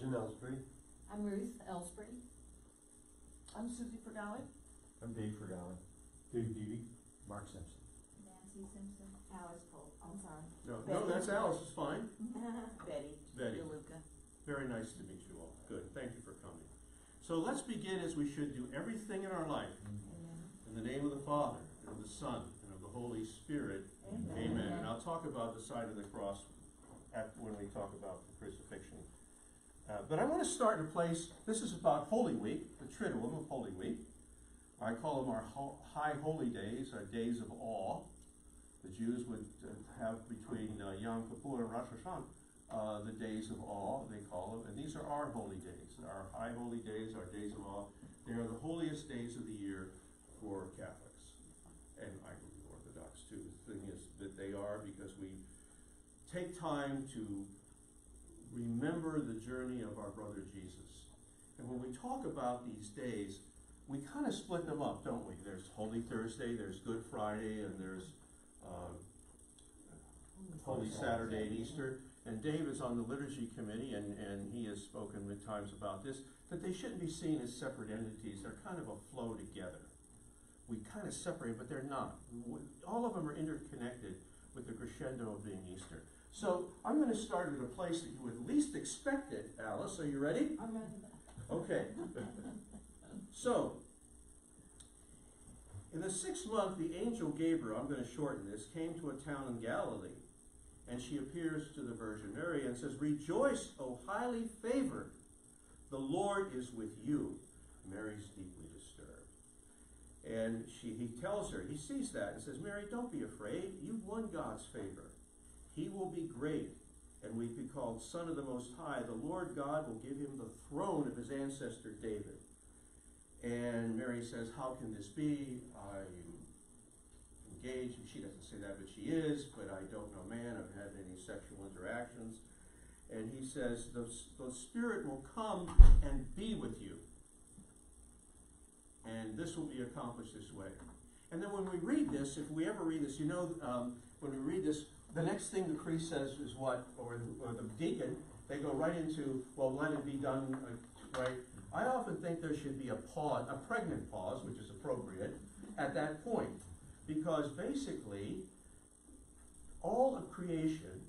Jim Ellsbury. I'm Ruth Ellsbury. I'm Susie Fergali. I'm Dave Fergali. Dave Deedy. Mark Simpson. Nancy Simpson. Alice Pope. I'm sorry. No, that's Alice, it's fine. Betty. Betty. DeLuca. Very nice to meet you all. Good, thank you for coming. So let's begin as we should do everything in our life. In the name of the Father, and of the Son, and of the Holy Spirit. Amen. And I'll talk about the sign of the cross when we talk about the crucifixion. But I want to start in a place, this is about Holy Week, the Triduum of Holy Week. I call them our high holy days, our days of awe. The Jews would have between Yom Kippur and Rosh Hashanah the days of awe, they call them. And these are our holy days, our high holy days, our days of awe. They are the holiest days of the year for Catholics. And I believe Orthodox too. The thing is that they are because we take time to remember the journey of our brother Jesus. And when we talk about these days, we kind of split them up, don't we? There's Holy Thursday, there's Good Friday, and there's Holy Saturday and Easter. And Dave is on the liturgy committee, and he has spoken many times about this, that they shouldn't be seen as separate entities. They're kind of a flow together. We kind of separate, but they're not. All of them are interconnected with the crescendo of being Easter. So I'm going to start at a place that you would least expect it. Alice, are you ready? I'm ready. Okay. So, in the 6th month, the angel Gabriel, I'm going to shorten this, came to a town in Galilee, and she appears to the Virgin Mary and says, "Rejoice, O highly favored, the Lord is with you." Mary's deeply disturbed. And he tells her, he sees that and says, "Mary, don't be afraid. You've won God's favor. He will be great and will be called Son of the Most High. The Lord God will give him the throne of his ancestor David." And Mary says, "How can this be? I'm engaged." She doesn't say that, but she is. "But I don't know man. I've had any sexual interactions." And he says, the Spirit will come and be with you. And this will be accomplished this way. And then when we read this, if we ever read this, you know, when we read this, the next thing the priest says is what, or the deacon, they go right into, well, let it be done, right? I often think there should be a pause, a pregnant pause, which is appropriate, at that point. Because basically, all of creation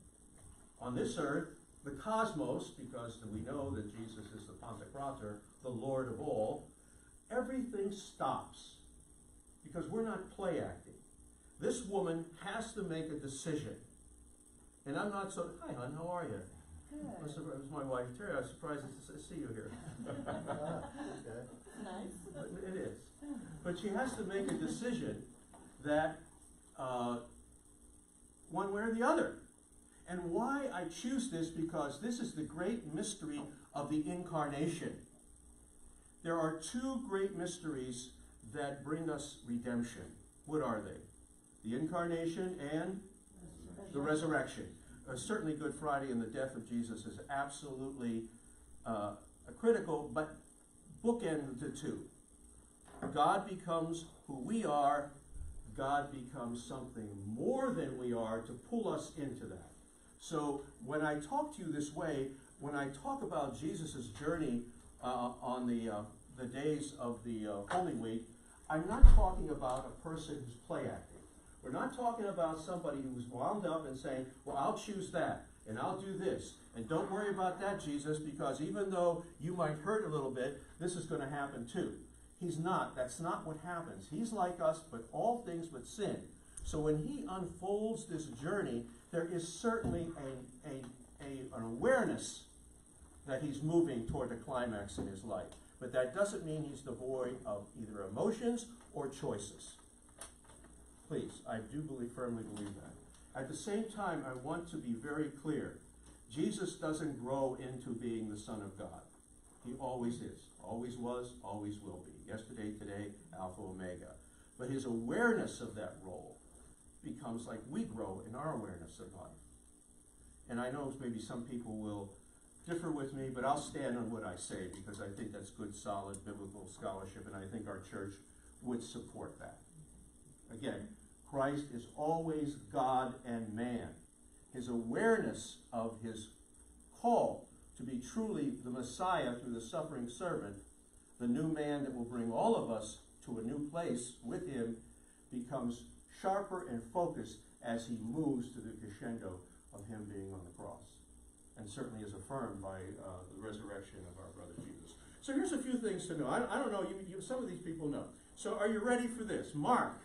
on this earth, the cosmos, because we know that Jesus is the Pantocrator, the Lord of all, everything stops. Because we're not play acting. This woman has to make a decision. And I'm not so, hi hon, how are you? Good. It was my wife, Terry. I was surprised to see you here. Nice. It is. But she has to make a decision that one way or the other. And why I choose this, because this is the great mystery of the Incarnation. There are two great mysteries that bring us redemption. What are they? The Incarnation and the Resurrection. Certainly Good Friday and the death of Jesus is absolutely critical, but bookend the two. God becomes who we are. God becomes something more than we are to pull us into that. So when I talk to you this way, when I talk about Jesus' journey on the days of the Holy Week, I'm not talking about a person who's play acting. We're not talking about somebody who's wound up and saying, well, I'll choose that, and I'll do this. And don't worry about that, Jesus, because even though you might hurt a little bit, this is going to happen too. He's not. That's not what happens. He's like us, but all things but sin. So when he unfolds this journey, there is certainly an awareness that he's moving toward a climax in his life. But that doesn't mean he's devoid of either emotions or choices. Please, I do firmly believe that. At the same time, I want to be very clear. Jesus doesn't grow into being the Son of God. He always is, always was, always will be. Yesterday, today, Alpha, Omega. But his awareness of that role becomes like we grow in our awareness of life. And I know maybe some people will differ with me, but I'll stand on what I say because I think that's good, solid biblical scholarship, and I think our church would support that. Again, Christ is always God and man. His awareness of his call to be truly the Messiah through the suffering servant, the new man that will bring all of us to a new place with him, becomes sharper and focused as he moves to the crescendo of him being on the cross. And certainly is affirmed by the resurrection of our brother Jesus. So here's a few things to know. I don't know, some of these people know. So are you ready for this? Mark,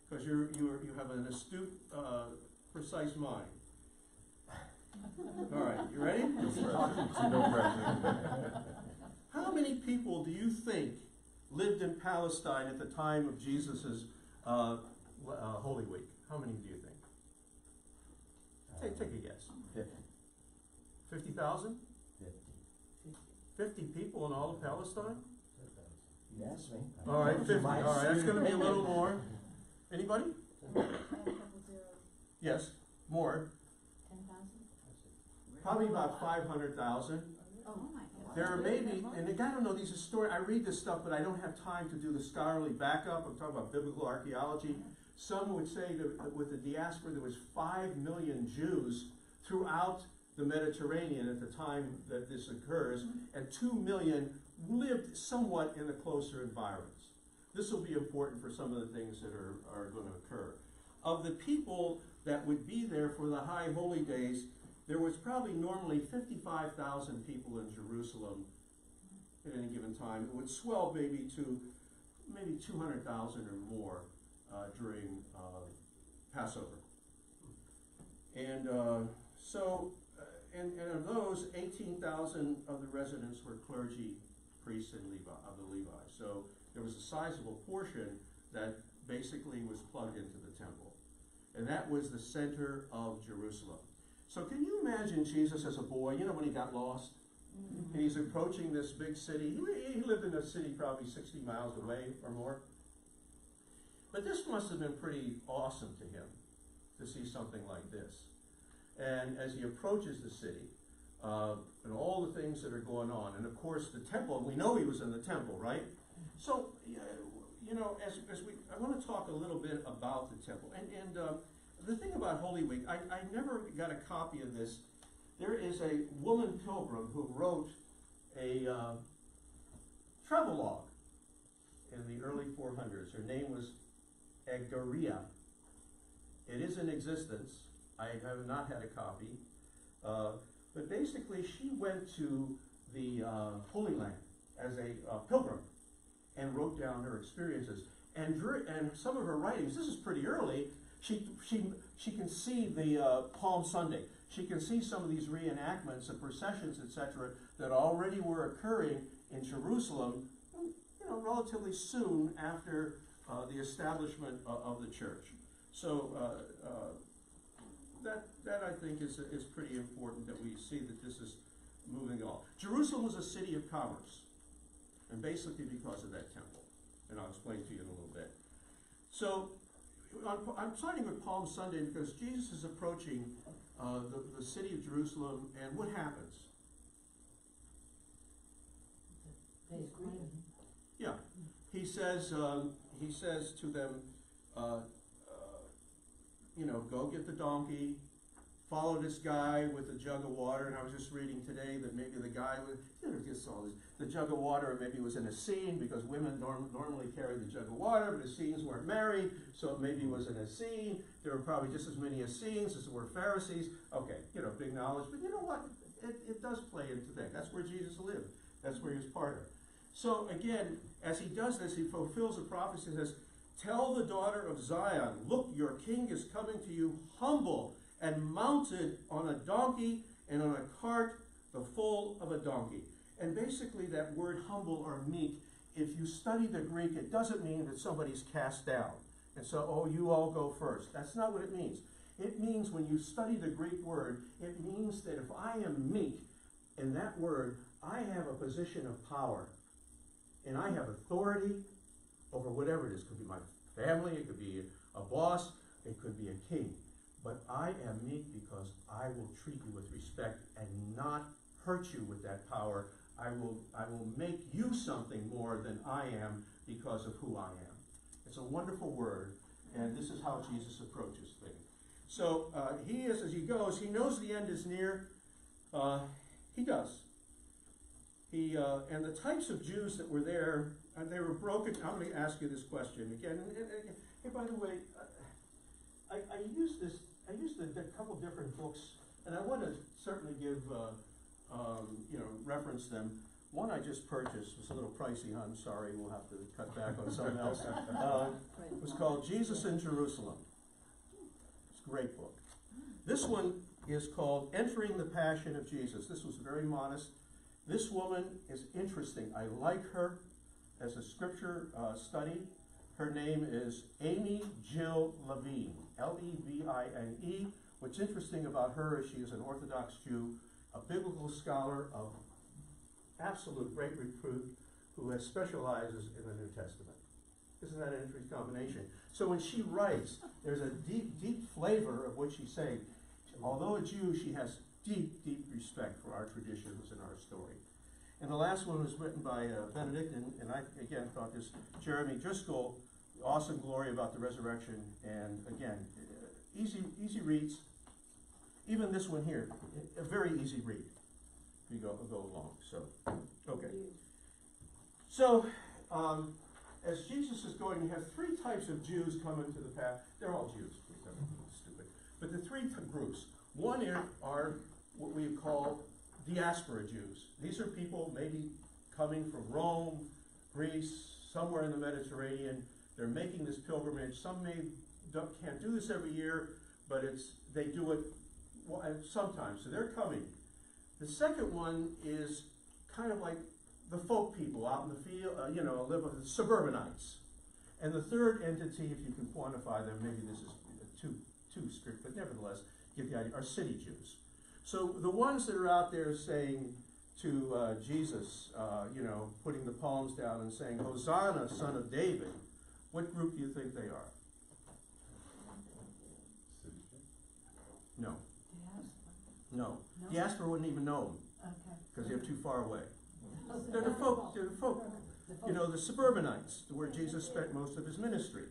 because you have an astute, precise mind. All right, you ready? No pressure. How many people do you think lived in Palestine at the time of Jesus' Holy Week? How many do you think? Take a guess. 50. 50,000? 50 people in all of Palestine? Yes, me. All right, 50. All right, that's going to be a little more. Anybody? Yes, more. 10,000? Probably about 500,000. Oh my God. There are maybe, and I don't know, these historians, I read this stuff, but I don't have time to do the scholarly backup. I'm talking about biblical archaeology. Some would say that with the diaspora, there was 5 million Jews throughout the Mediterranean at the time that this occurs, and 2 million lived somewhat in the closer environments. This will be important for some of the things that are going to occur. Of the people that would be there for the high holy days, there was probably normally 55,000 people in Jerusalem at any given time. It would swell maybe to maybe 200,000 or more during Passover. And and of those, 18,000 of the residents were clergy, priests, and of the Levi. So there was a sizable portion that basically was plugged into the temple. And that was the center of Jerusalem. So can you imagine Jesus as a boy, you know, when he got lost? Mm-hmm. And he's approaching this big city. He lived in a city probably 60 miles away or more. But this must have been pretty awesome to him to see something like this. And as he approaches the city, and all the things that are going on, and of course the temple, we know he was in the temple, right? So, you know, I want to talk a little bit about the temple. And the thing about Holy Week, I never got a copy of this. There is a woman pilgrim who wrote a travelogue in the early 400s. Her name was Egeria. It is in existence. I have not had a copy. But basically, she went to the Holy Land as a pilgrim and wrote down her experiences. And some of her writings, this is pretty early, she can see the Palm Sunday. She can see some of these reenactments and processions, etc., that already were occurring in Jerusalem, you know, relatively soon after the establishment of the church. So that I think is pretty important, that we see that this is moving on. Jerusalem was a city of commerce, and basically because of that temple. And I'll explain to you in a little bit. So I'm starting with Palm Sunday because Jesus is approaching the city of Jerusalem, and what happens? Yeah, he says to them, you know, go get the donkey, follow this guy with a jug of water. And I was just reading today that maybe the guy was, you know, just saw this, the jug of water maybe was in a scene, because women normally carry the jug of water, but Essenes weren't married, so it maybe was in a scene. There were probably just as many Essenes as there were Pharisees. Okay, you know, big knowledge, but you know what? It does play into that. That's where Jesus lived. That's where he was part of. So again, as he does this, he fulfills a prophecy and says, tell the daughter of Zion, look, your king is coming to you humble and mounted on a donkey and on a cart, the foal of a donkey. And basically that word humble or meek, if you study the Greek, it doesn't mean that somebody's cast down. And so, oh, you all go first. That's not what it means. It means, when you study the Greek word, it means that if I am meek, in that word, I have a position of power. And I have authority over whatever it is. It could be my family, it could be a boss, it could be a king. But I am meek because I will treat you with respect and not hurt you with that power. I will make you something more than I am because of who I am. It's a wonderful word, and this is how Jesus approaches things. So he is, as he goes, he knows the end is near. He does. And the types of Jews that were there, they were broken. I'm going to ask you this question again. Hey, by the way, I used a couple different books, and I want to certainly give, reference them. One I just purchased was a little pricey. I'm sorry, we'll have to cut back on something else. It was called Jesus in Jerusalem. It's a great book. This one is called Entering the Passion of Jesus. This was very modest. This woman is interesting. I like her as a scripture study. Her name is Amy Jill Levine, Levine. What's interesting about her is she is an Orthodox Jew, a biblical scholar of absolute great repute, who specializes in the New Testament. Isn't that an interesting combination? So when she writes, there's a deep, deep flavor of what she's saying. Although a Jew, she has deep, deep respect for our traditions and our story. And the last one was written by Benedictine, and I, again, thought this, Jeremy Driscoll, Awesome Glory About the Resurrection, and again, easy reads. Even this one here, a very easy read. You go along. So, okay. So, as Jesus is going, you have three types of Jews come into the path. They're all Jews. Stupid. But the three groups. One are what we call diaspora Jews. These are people maybe coming from Rome, Greece, somewhere in the Mediterranean. They're making this pilgrimage. Some can't do this every year, but they do it sometimes. So they're coming. The second one is kind of like the folk people out in the field, live with suburbanites. And the third entity, if you can quantify them, maybe this is too strict, but nevertheless, get the idea, are city Jews. So the ones that are out there saying to Jesus, putting the palms down and saying, Hosanna, son of David, what group do you think they are? No. No. Diaspora wouldn't even know them because they're too far away. They're the folk. The suburbanites, where Jesus spent most of his ministry.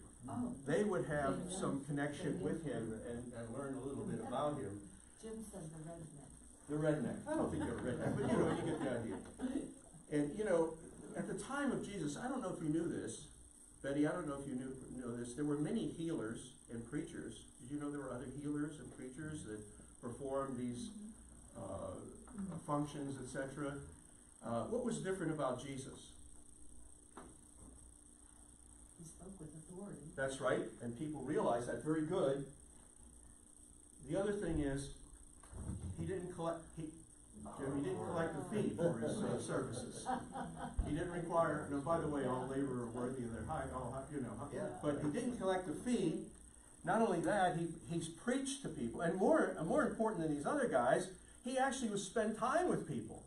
They would have some connection with him and learn a little bit about him. Jim said the redneck. The redneck. I don't think they're redneck, but you get the idea. And at the time of Jesus, I don't know if you knew this, Betty, I don't know if you know this, there were many healers and preachers. Did you know there were other healers and preachers that performed these functions, etc.? What was different about Jesus? He spoke with authority. That's right, and people realize that. Very good. The other thing is, he didn't collect the fee for his services. He didn't require. No, by the way, all labor are worthy of their hire. But he didn't collect the fee. Not only that, he's preached to people, and more important than these other guys, he actually would spend time with people,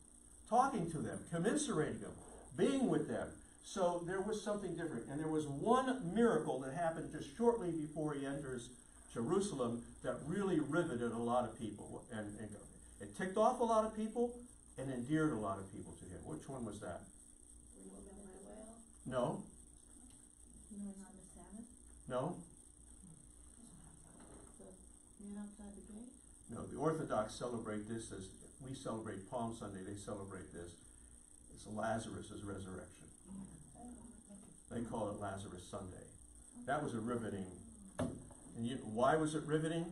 talking to them, commiserating them, being with them. So there was something different. And there was one miracle that happened just shortly before he enters Jerusalem that really riveted a lot of people. And it ticked off a lot of people and endeared a lot of people to him. Which one was that? No. Healing on the Sabbath? No. Outside the gate? No, the Orthodox celebrate this as we celebrate Palm Sunday. They celebrate this. It's Lazarus' resurrection. They call it Lazarus Sunday. That was a riveting. And why was it riveting?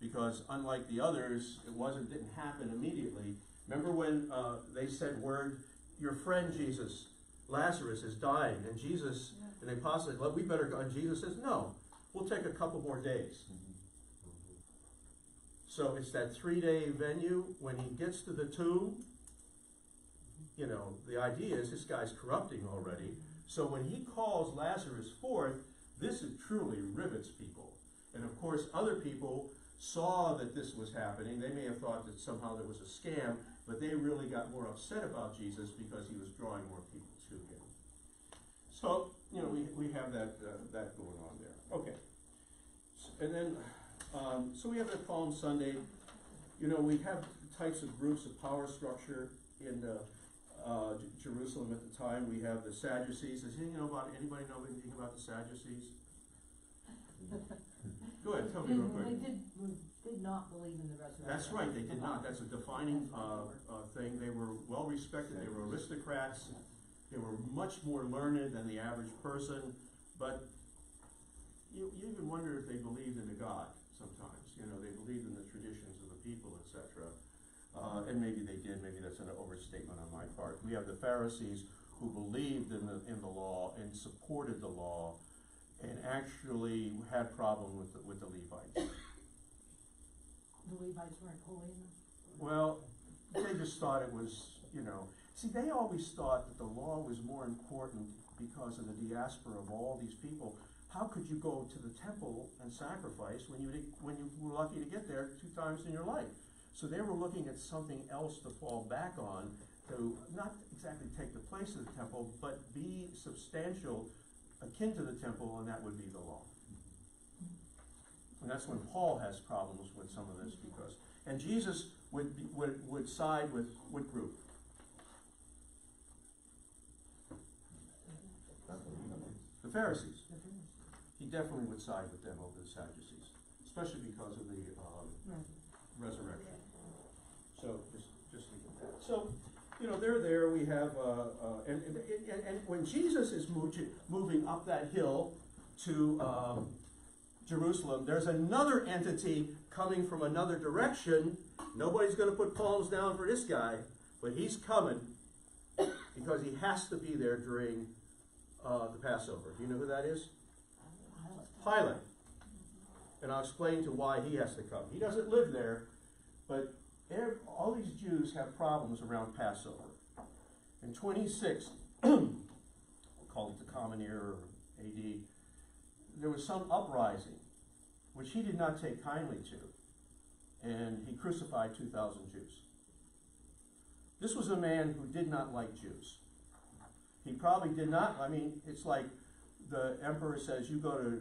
Because unlike the others, didn't happen immediately. Remember when they said word, your friend Jesus, Lazarus, is dying, and Jesus and the apostles said, well, we better go. And Jesus says, no, we'll take a couple more days. So it's that 3-day venue. When he gets to the tomb, the idea is this guy's corrupting already. So when he calls Lazarus forth, this truly rivets people. And of course, other people saw that this was happening. They may have thought that somehow there was a scam, but they really got more upset about Jesus because he was drawing more people to him. So, we have that going on there. Okay. And then, so we have that Palm Sunday. We have types of groups of power structure in Jerusalem at the time. We have the Sadducees. Does anybody know anything about the Sadducees? Go ahead, tell me real quick. Did not believe in the resurrection. That's right, they did not. That's a defining thing. They were well respected. They were aristocrats. They were much more learned than the average person. But you even wonder if they believed in a God sometimes. You know, they believed in the traditions of the people, etc. And maybe they did. Maybe that's an overstatement on my part. We have the Pharisees who believed in the law and supported the law, and actually had problem with the Levites. The Levites weren't holy enough? Well, they just thought it was, you know, see, they always thought that the law was more important because of the diaspora of all these people. How could you go to the temple and sacrifice when you were lucky to get there 2 times in your life? So they were looking at something else to fall back on, to not exactly take the place of the temple, but be substantial, akin to the temple, and that would be the law. And that's when Paul has problems with some of this, because, and Jesus would side with what group? The Pharisees. He definitely would side with them over the Sadducees, especially because of the resurrection. So just leave it at that. So, you know, they're there. We have, and when Jesus is moving up that hill to Jerusalem, there's another entity coming from another direction. Nobody's going to put palms down for this guy, but he's coming because he has to be there during the Passover. Do you know who that is? Pilate. And I'll explain to why he has to come. He doesn't live there, but all these Jews have problems around Passover. In 26, called it the Common Era, or AD, there was some uprising, which he did not take kindly to, and he crucified 2,000 Jews. This was a man who did not like Jews. He probably did not, I mean, it's like the emperor says, you go to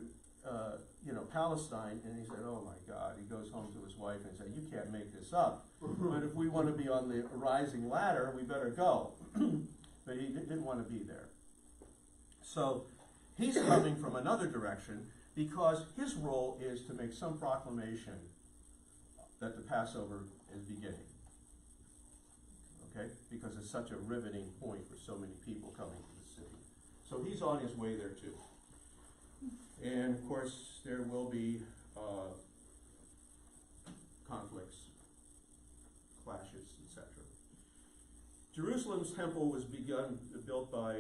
Palestine, and he said, oh my God, he goes home to his wife and said, you can't make this up. But if we want to be on the rising ladder, we better go. But he didn't want to be there. So he's coming from another direction because his role is to make some proclamation that the Passover is beginning. Okay? Because it's such a riveting point for so many people coming to the city. So he's on his way there too. And of course, there will be conflicts, clashes, etc. Jerusalem's temple was built by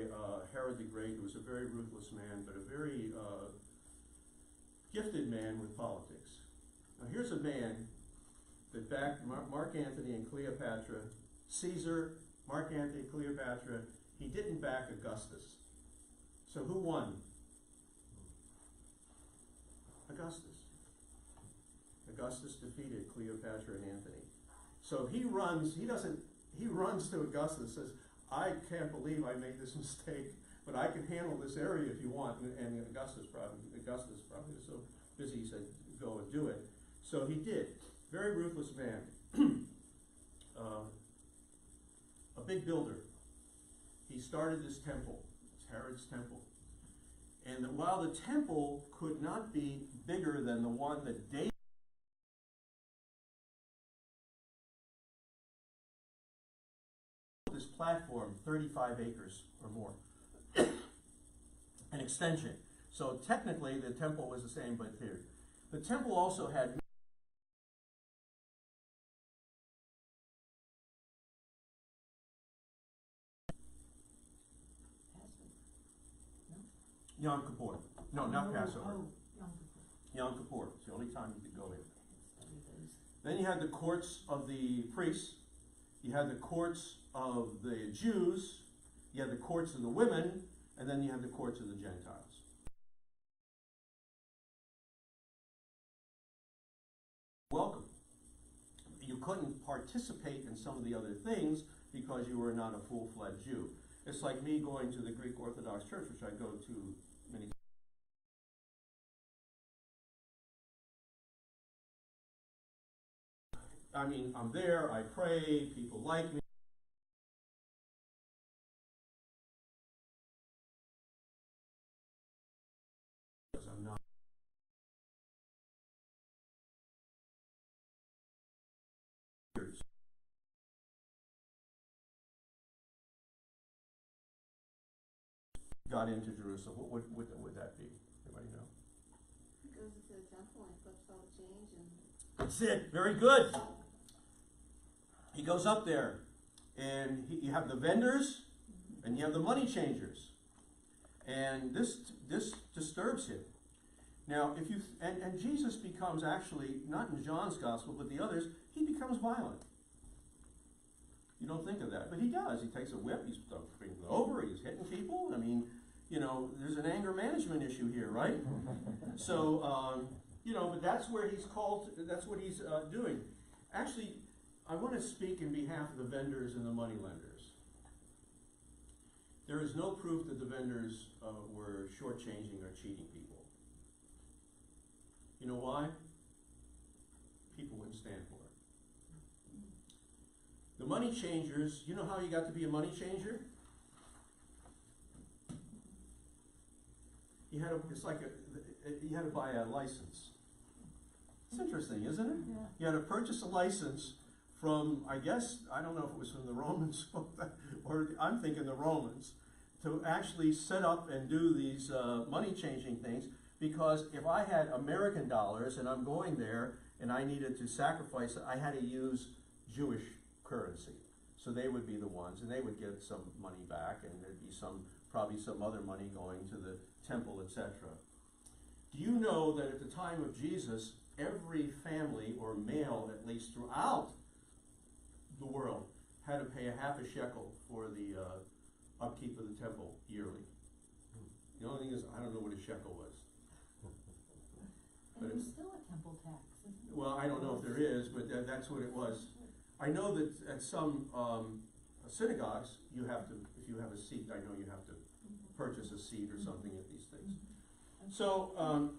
Herod the Great, who was a very ruthless man, but a very gifted man with politics. Now here's a man that backed Mark Antony and Cleopatra, Caesar, Mark Antony, Cleopatra. He didn't back Augustus. So who won? Augustus. Augustus defeated Cleopatra and Antony. So he runs to Augustus and says, I can't believe I made this mistake, but I can handle this area if you want. And Augustus probably was so busy, he said, go and do it. So he did. Very ruthless man. A big builder. He started this temple. It's Herod's temple. And while the temple could not be bigger than the one that David built, this platform 35 acres or more, an extension. So technically the temple was the same, but here. The temple also had Yom Kippur. No, not Passover. Yom Kippur. It's the only time you could go in. Then you had the courts of the priests. You had the courts of the Jews. You had the courts of the women. And then you had the courts of the Gentiles. Welcome. You couldn't participate in some of the other things because you were not a full-fledged Jew. It's like me going to the Greek Orthodox Church, which I go to many times. I mean, I'm there, I pray, people like me. Because I'm not got into Jerusalem, what would that be? Anybody know? He goes into the temple and flips all the change and. That's it. Very good. He goes up there, and you have the vendors, and you have the money changers, and this disturbs him. Now, if you and Jesus becomes actually not in John's gospel, but the others, he becomes violent. You don't think of that, but he does. He takes a whip, he's bringing it over, he's hitting people. I mean, there's an anger management issue here, right? So, but that's where he's called. That's what he's doing. Actually, I want to speak in behalf of the vendors and the money lenders. There is no proof that the vendors were shortchanging or cheating people. You know why? People wouldn't stand for it. The money changers, you know how you got to be a money changer? You had to buy a license. It's interesting, isn't it? Yeah. You had to purchase a license from, I don't know if it was from the Romans, or I'm thinking the Romans, to actually set up and do these money changing things, because if I had American dollars and I'm going there and I needed to sacrifice it, I had to use Jewish currency. So they would be the ones, and they would get some money back, and there'd be probably some other money going to the temple, etc. Do you know that at the time of Jesus, every family, or male at least throughout the world, had to pay a half a shekel for the upkeep of the temple yearly? The only thing is, I don't know what a shekel was. And there's still a temple tax, isn't there? Well, I don't know if there is, but that's what it was. I know that at some synagogues, you have to, if you have a seat, I know you have to purchase a seat or something at these things. So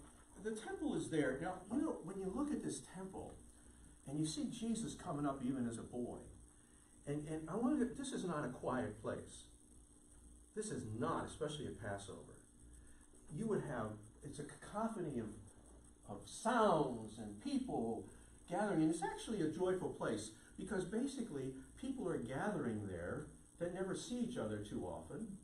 the temple is there. Now, when you look at this temple, and you see Jesus coming up even as a boy, and I wonder, this is not a quiet place. This is not, especially at Passover. You would have, it's a cacophony of sounds and people gathering, and it's actually a joyful place, because basically people are gathering there that never see each other too often.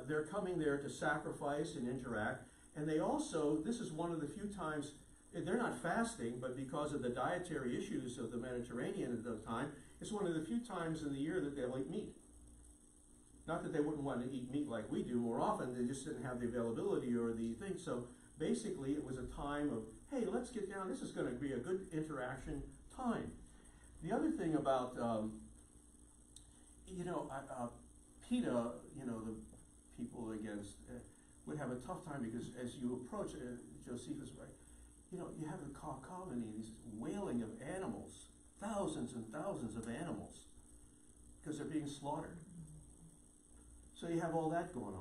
They're coming there to sacrifice and interact, and they also, this is one of the few times, they're not fasting, but because of the dietary issues of the Mediterranean at the time, it's one of the few times in the year that they'll eat meat. Not that they wouldn't want to eat meat like we do more often, they just didn't have the availability or the thing. So basically it was a time of, hey, let's get down, this is going to be a good interaction time. The other thing about, PETA, the people against, would have a tough time, because as you approach, Josephus, right, you have the cacophony, these wailing of animals, thousands and thousands of animals, because they're being slaughtered. So you have all that going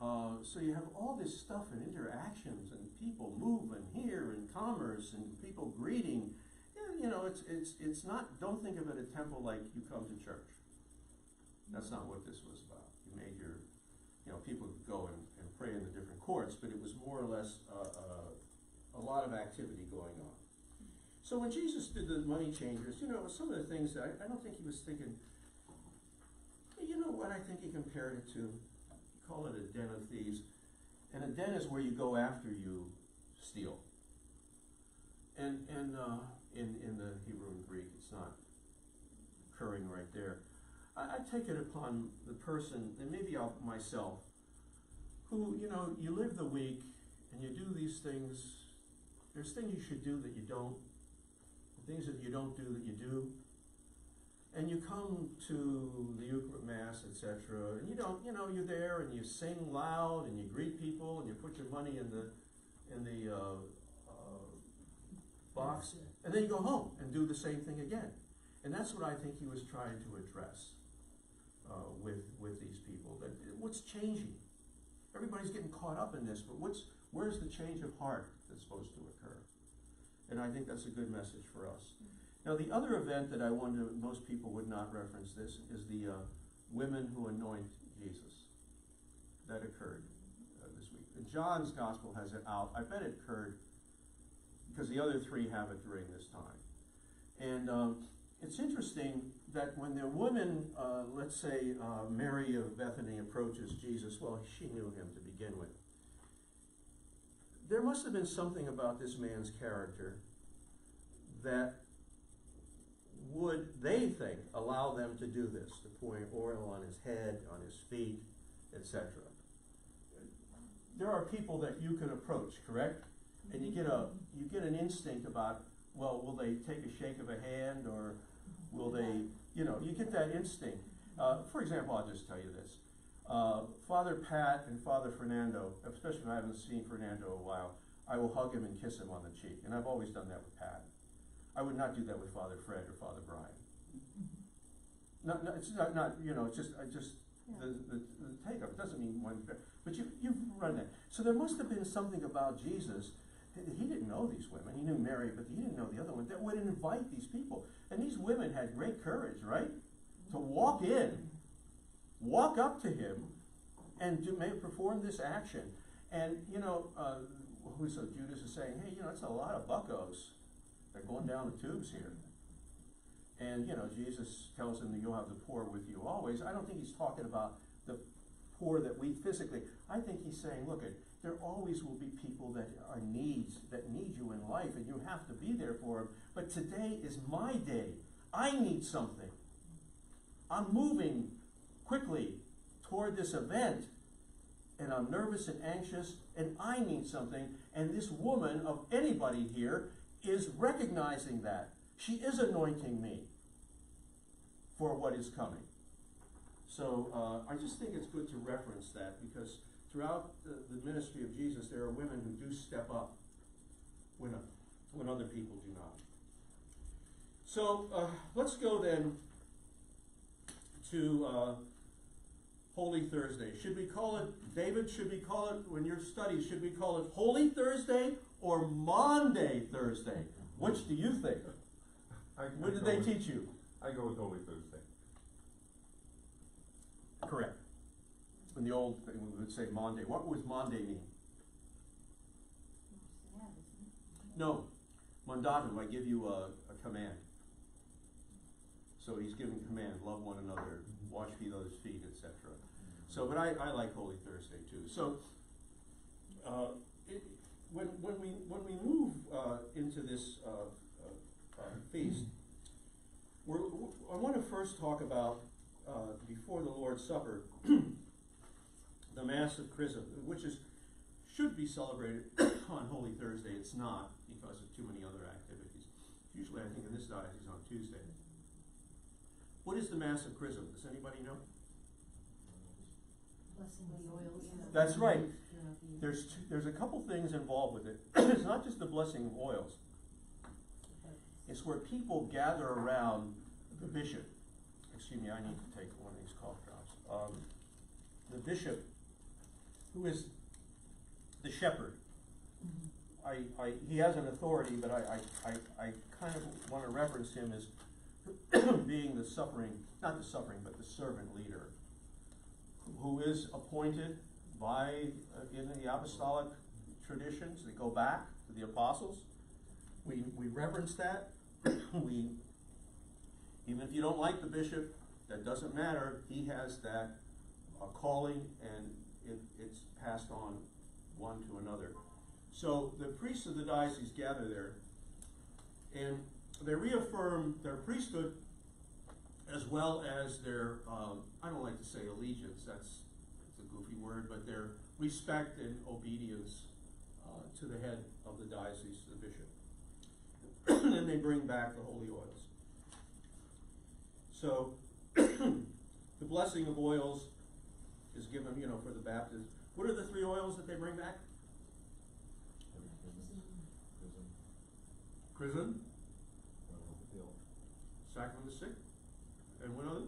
on. So you have all this stuff and interactions and people moving here and commerce and people greeting. It's not, don't think of it a temple like you come to church. That's not what this was about. You made your, people could go and pray in the different courts, but it was more or less a lot of activity going on. So when Jesus did the money changers, some of the things that I don't think he was thinking, you know what I think he compared it to? You call it a den of thieves. And a den is where you go after you steal. And in the Hebrew and Greek, it's not occurring right there. I take it upon the person, and maybe myself, who, you live the week and you do these things. There's things you should do that you don't, things that you don't do that you do. And you come to the Eucharist Mass, etc., and you don't, you're there and you sing loud and you greet people and you put your money in the box, and then you go home and do the same thing again. And that's what I think he was trying to address with these people. That what's changing? Everybody's getting caught up in this, but where's the change of heart that's supposed to occur? And I think that's a good message for us. Now, the other event that I wonder most people would not reference this is the women who anoint Jesus. That occurred this week. And John's Gospel has it out. I bet it occurred because the other three have it during this time. And it's interesting that when the woman, let's say Mary of Bethany, approaches Jesus, well, she knew him to begin with. There must have been something about this man's character that would, they think, allow them to do this, to pour oil on his head, on his feet, etc. There are people that you can approach, correct? And you get an instinct about, well, will they take a shake of a hand, or will they, you get that instinct. For example, I'll just tell you this. Father Pat and Father Fernando, especially when I haven't seen Fernando in a while, I will hug him and kiss him on the cheek. And I've always done that with Pat. I would not do that with Father Fred or Father Brian. It's not, it's just the take-up. It doesn't mean one, but you've run that. So there must have been something about Jesus. He didn't know these women. He knew Mary, but he didn't know the other one, that would invite these people. And these women had great courage, right? To walk up to him, and perform this action. And, Judas is saying, hey, it's a lot of buckos. They're going down the tubes here. And, Jesus tells him that you'll have the poor with you always. I don't think he's talking about the poor that we physically. I think he's saying, look, there always will be people that are needs, that need you in life, and you have to be there for them. But today is my day. I need something. I'm moving quickly toward this event, and I'm nervous and anxious, and I need something. And this woman, of anybody here, is recognizing that. She is anointing me for what is coming. So I just think it's good to reference that, because throughout the ministry of Jesus, there are women who do step up when other people do not. So let's go then to Holy Thursday. Should we call it, David, when you're studying, should we call it Holy Thursday or Maundy Thursday? Which do you think? What did they teach you? I go with Holy Thursday. Correct. In the old thing, we would say Maundy. What would Maundy mean? No. Mandatum, I give you a command. So he's giving command, love one another, wash each other's feet, etc. So, but I like Holy Thursday too. So, when we move into this feast, I want to first talk about before the Lord's Supper, the Mass of Chrism, which should be celebrated on Holy Thursday. It's not, because of too many other activities. Usually, I think in this diocese on Tuesday. What is the Mass of Chrism? Does anybody know? Blessing the oils. That's right. There's a couple things involved with it. It's not just the blessing of oils. It's where people gather around the bishop. Excuse me, I need to take one of these cough drops. The bishop, who is the shepherd. He has an authority, but I kind of want to reference him as being the not the suffering, but the servant leader, who is appointed by, in the apostolic traditions, they go back to the apostles. We reverence that. Even if you don't like the bishop, that doesn't matter. He has that calling, and it's passed on one to another. So the priests of the diocese gather there, and they reaffirm their priesthood as well as their, I don't like to say allegiance, that's a goofy word, but their respect and obedience to the head of the diocese, the bishop. And then they bring back the holy oils. So the blessing of oils is given, for the baptism. What are the 3 oils that they bring back? Chrism, sacrament of the sick, and what other?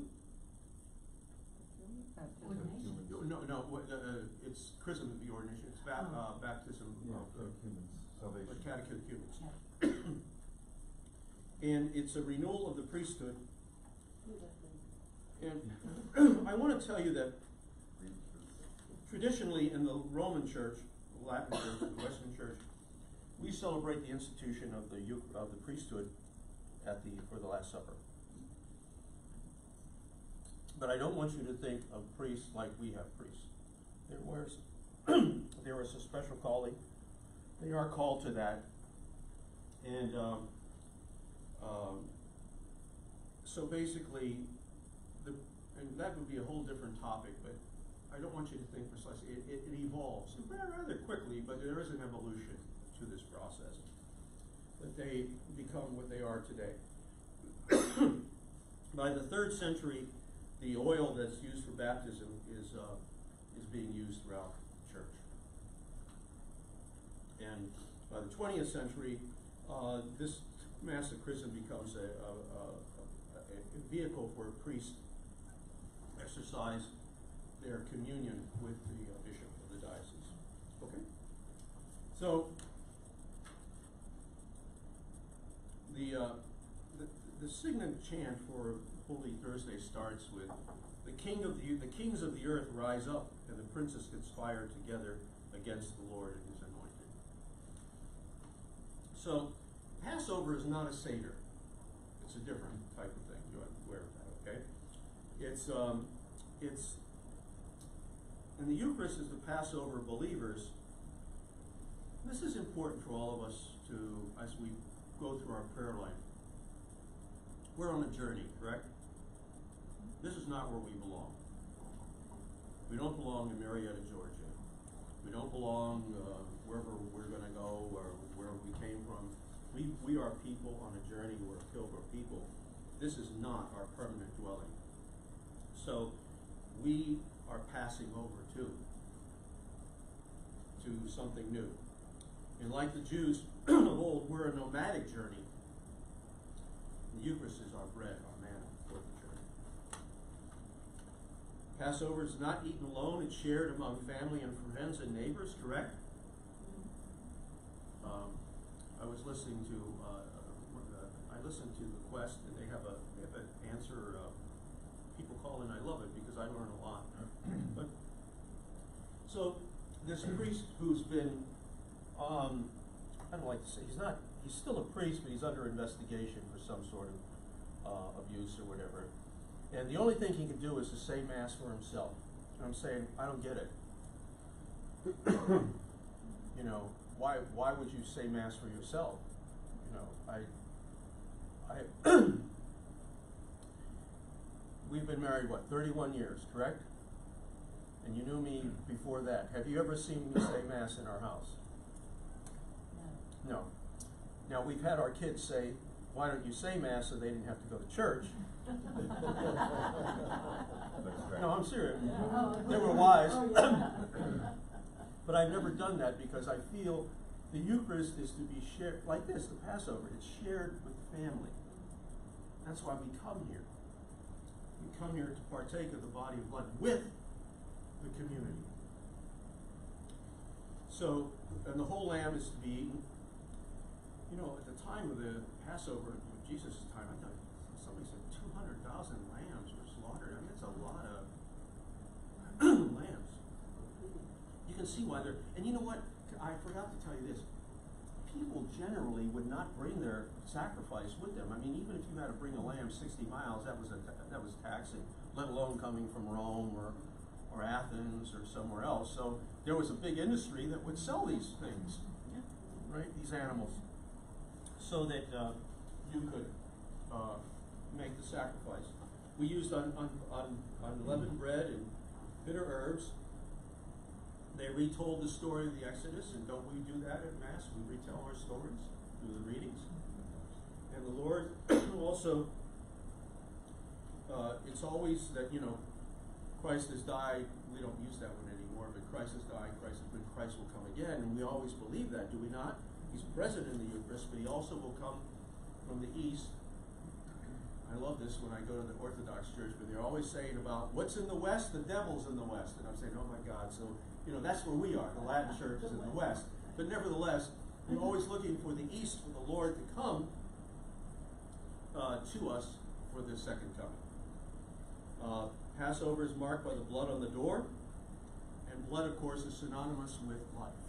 No. It's chrism, the ordination. It's baptism of humans, salvation. Catechumens. And it's a renewal of the priesthood. And I want to tell you that traditionally in the Roman Church, the Latin Church, the Western Church, we celebrate the institution of the priesthood for the Last Supper. But I don't want you to think of priests like we have priests. There is a special calling. They are called to that. And so basically, and that would be a whole different topic, but I don't want you to think precisely. It evolves rather quickly, but there is an evolution to this process. That they become what they are today. By the 3rd century, the oil that's used for baptism is being used throughout the church. And by the 20th century, this massive chrism becomes a vehicle for a priest to exercise their communion with the bishop of the diocese. Okay? So, the signet chant for Holy Thursday starts with the kings of the earth rise up, and the princes conspire together against the Lord and his anointed. So, Passover is not a Seder. It's a different type of thing. You're aware of that, okay? It's in the Eucharist as the Passover believers. This is important for all of us to, as we go through our prayer life. We're on a journey, correct? This is not where we belong. We don't belong in Marietta, Georgia. We don't belong wherever we're going to go or where we came from. We are people on a journey. We're a pilgrim people. This is not our permanent dwelling. So we are passing over to something new. And like the Jews of old, we're a nomadic journey. The Eucharist is our bread, our manna for the journey. Passover is not eaten alone. It's shared among family and friends and neighbors, correct? I was listening to the Quest, and they have an answer. People call in. I love it because I learn a lot. But so this priest who's been, I don't like to say he's still a priest, but he's under investigation for some sort of abuse or whatever. And the only thing he can do is to say mass for himself. And I'm saying, I don't get it. You know, why would you say mass for yourself? You know, we've been married, 31 years, correct? And you knew me before that. Have you ever seen me say mass in our house? No. Now, we've had our kids say, why don't you say mass so they didn't have to go to church? No, I'm serious. They were wise. But I've never done that because I feel the Eucharist is to be shared, like this, the Passover, it's shared with family. That's why we come here. We come here to partake of the body and blood with the community. So, and the whole lamb is to be eaten. You know, at the time of the Passover, Jesus' time, I thought somebody said 200,000 lambs were slaughtered. I mean, that's a lot of lambs. You can see why they're, and you know what? I forgot to tell you this. People generally would not bring their sacrifice with them. I mean, even if you had to bring a lamb 60 miles, that was taxing, let alone coming from Rome or Athens or somewhere else. So there was a big industry that would sell these things, right? These animals, so that you could make the sacrifice. We used unleavened bread and bitter herbs. They retold the story of the Exodus, and don't we do that at Mass? We retell our stories through the readings. And the Lord also, it's always that, you know, Christ has died. We don't use that one anymore, but Christ has died, Christ will come again, and we always believe that, do we not? He's present in the Eucharist, but he also will come from the East. I love this when I go to the Orthodox Church, but they're always saying about what's in the West, the devil's in the West. And I'm saying, oh my God, so, you know, that's where we are. The Latin Church is in the West. But nevertheless, we're always looking for the East, for the Lord to come to us for the second coming. Passover is marked by the blood on the door, and blood, of course, is synonymous with life.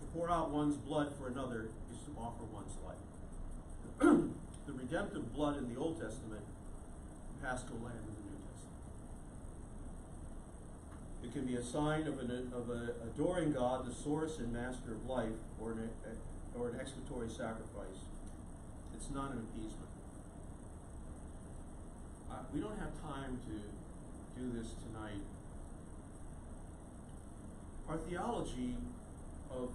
To pour out one's blood for another is to offer one's life. The redemptive blood in the Old Testament Paschal Lamb in the New Testament. It can be a sign of adoring God, the source and master of life, or an expiatory sacrifice. It's not an appeasement. We don't have time to do this tonight. Our theology of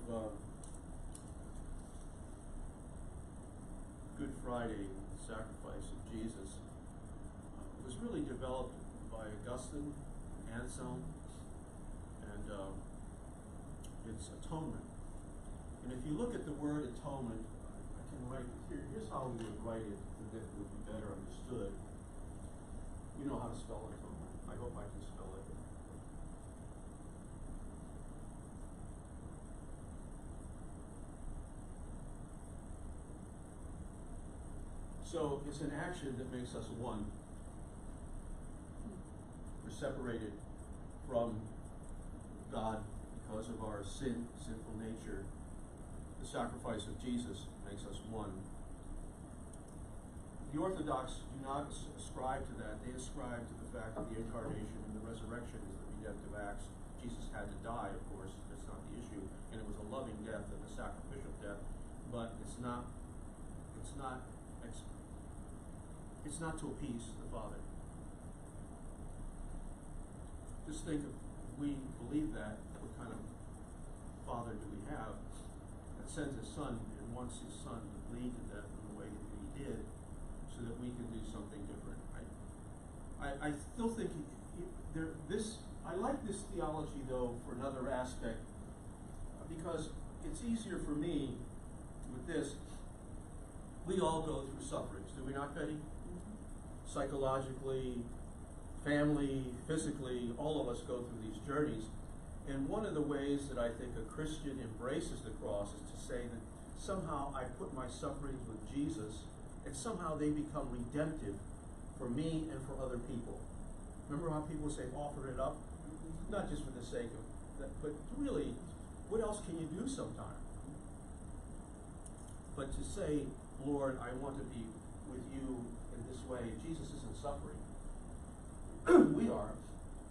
Good Friday, the sacrifice of Jesus, was really developed by Augustine, Anselm, and it's atonement. And if you look at the word atonement, I can write here's how we would write it so that it would be better understood. You know how to spell atonement. I hope I can spell it. So it's an action that makes us one. We're separated from God because of our sinful nature. The sacrifice of Jesus makes us one. The Orthodox do not ascribe to that. They ascribe to the fact that the incarnation and the resurrection is the redemptive acts. Jesus had to die, of course. That's not the issue. And it was a loving death and a sacrificial death. But it's not to appease the Father. Just think if we believe that, what kind of Father do we have that sends his Son and wants his Son to bleed to death in the way that he did so that we can do something different, right? I still think I like this theology, though, for another aspect, because it's easier for me with this. We all go through sufferings, do we not, Betty? Psychologically, family, physically, all of us go through these journeys. And one of the ways that I think a Christian embraces the cross is to say that somehow I put my sufferings with Jesus, and somehow they become redemptive for me and for other people. Remember how people say, offer it up? Not just for the sake of that, but really, what else can you do sometime? But to say, Lord, I want to be with you in this way. Jesus isn't suffering. We are,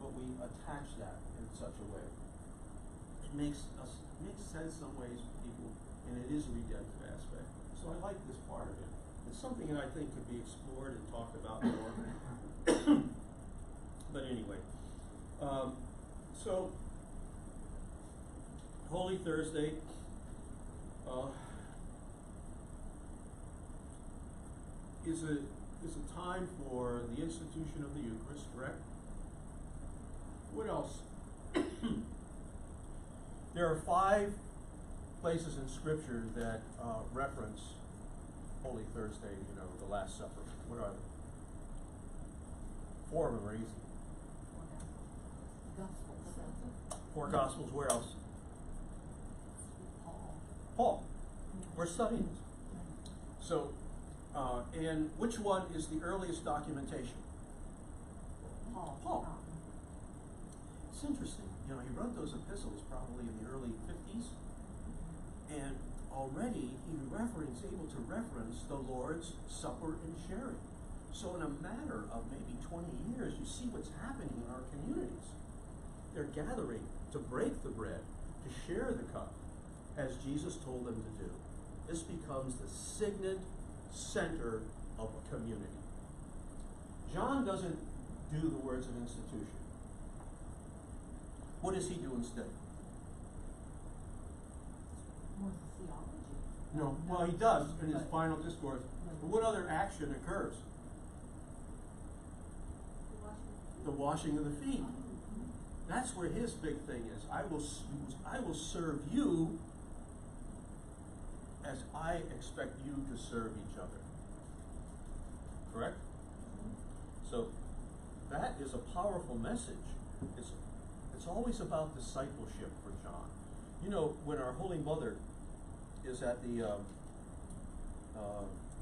but we attach that in such a way. It makes sense some ways for people, and it is a redemptive aspect. So I like this part of it. It's something that I think could be explored and talked about more. But anyway, so Holy Thursday. Is a time for the institution of the Eucharist, correct? What else? There are 5 places in Scripture that reference Holy Thursday, the Last Supper. What are they? 4 of them are easy. Gospels. 4 Gospels, where else? Paul. Paul. We're studying this. So, and which one is the earliest documentation? Paul. It's interesting. He wrote those epistles probably in the early 50s, and already able to reference the Lord's Supper and sharing. So in a matter of maybe 20 years, you see what's happening in our communities. They're gathering to break the bread, to share the cup, as Jesus told them to do. This becomes the signet center of a community. John doesn't do the words of institution. What does he do instead? More theology. No, well, he does in his final discourse. But what other action occurs? The washing of the feet. That's where his big thing is. I will serve you as I expect you to serve each other. Correct? So that is a powerful message. It's always about discipleship for John. When our Holy Mother is at the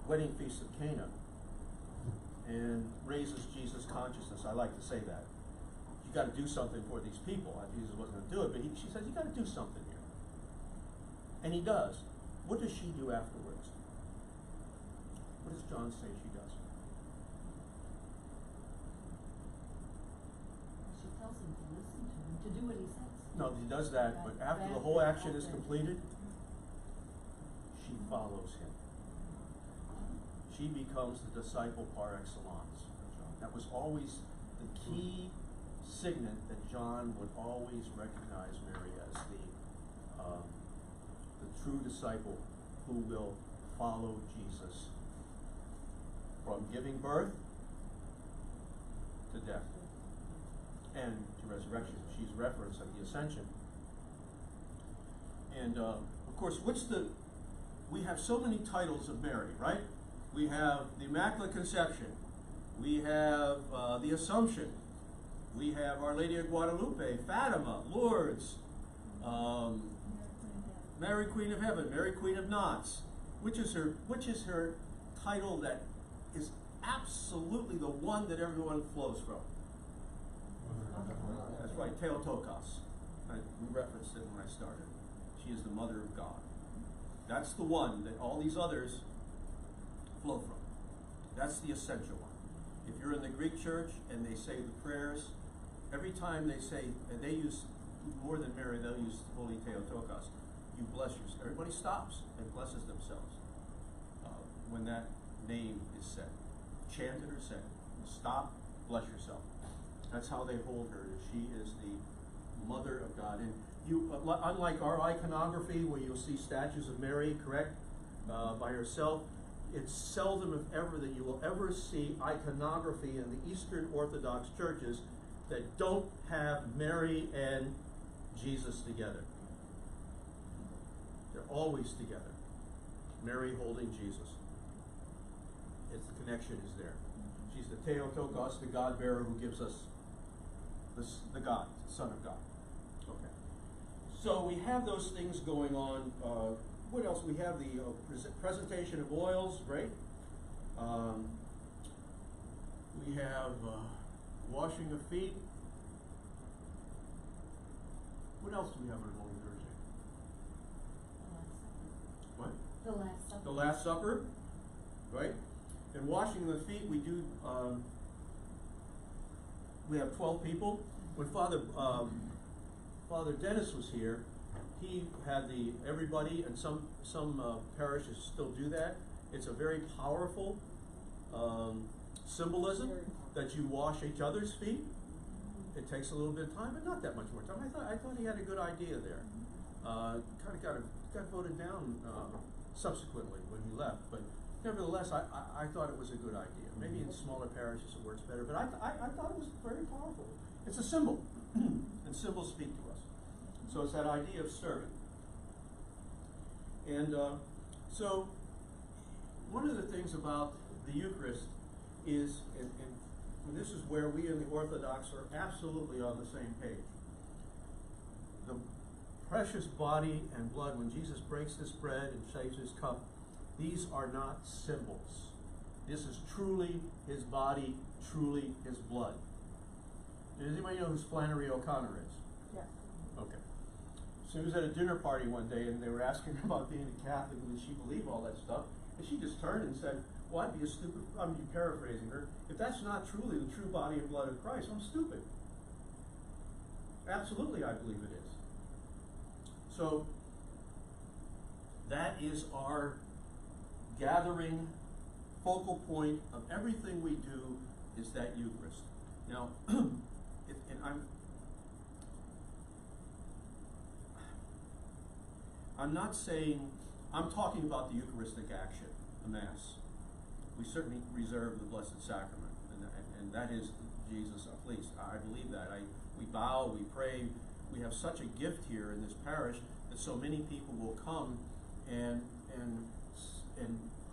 wedding feast of Cana and raises Jesus' consciousness, I like to say that. You got to do something for these people. Jesus wasn't going to do it, but she says, you got to do something here. And he does. What does she do afterwards? What does John say she does? No, he does that, but after the whole action is completed, she follows him. She becomes the disciple par excellence of John. That was always the key signet that John would always recognize Mary as the true disciple who will follow Jesus from giving birth to death and to resurrection. She's referenced at the ascension. And of course, we have so many titles of Mary, right? We have the Immaculate Conception. We have the Assumption. We have Our Lady of Guadalupe, Fatima, Lourdes, Mary Queen of Heaven, Mary Queen of Knots. Which is her title that is absolutely the one that everyone flows from? That's right, Theotokos. We referenced it when I started. She is the Mother of God. That's the one that all these others flow from. That's the essential one. If you're in the Greek church and they say the prayers, every time they say, and they use more than Mary, they'll use Holy Theotokos. You bless yourself. Everybody stops and blesses themselves when that name is said. Chanted or said. Stop, bless yourself. That's how they hold her. She is the Mother of God. And you, unlike our iconography, where you'll see statues of Mary, correct, by herself, it's seldom, if ever, that you will ever see iconography in the Eastern Orthodox churches that don't have Mary and Jesus together. They're always together. Mary holding Jesus. It's the connection is there. She's the Theotokos, the God bearer who gives us the God, the Son of God. Okay. So we have those things going on. What else? We have the presentation of oils, right? We have washing of feet. What else do we have on Holy Thursday? What? The Last Supper. The Last Supper, right? And washing the feet, we do. We have 12 people. When Father Dennis was here, he had everybody, and some parishes still do that. It's a very powerful symbolism that you wash each other's feet. It takes a little bit of time, but not that much more time. I thought he had a good idea there. Kind of got voted down subsequently when he left, but nevertheless, I thought it was a good idea. Maybe in smaller parishes it works better, but I thought it was very powerful. It's a symbol, and symbols speak to us. So it's that idea of serving. And so one of the things about the Eucharist is, and this is where we in the Orthodox are absolutely on the same page. The precious body and blood, when Jesus breaks this bread and shaves his cup, these are not symbols. This is truly his body, truly his blood. Does anybody know who Flannery O'Connor is? Yes. Okay. So he was at a dinner party one day and they were asking her about being a Catholic and did she believe all that stuff? And she just turned and said, well, I'd be a stupid, I'm paraphrasing her, if that's not truly the true body and blood of Christ, I'm stupid. Absolutely, I believe it is. So, that is our gathering focal point of everything we do is that Eucharist. Now, I'm not saying, I'm talking about the Eucharistic action, the Mass. We certainly reserve the Blessed Sacrament, and that is Jesus, please, I believe that. We bow, we pray, we have such a gift here in this parish that so many people will come and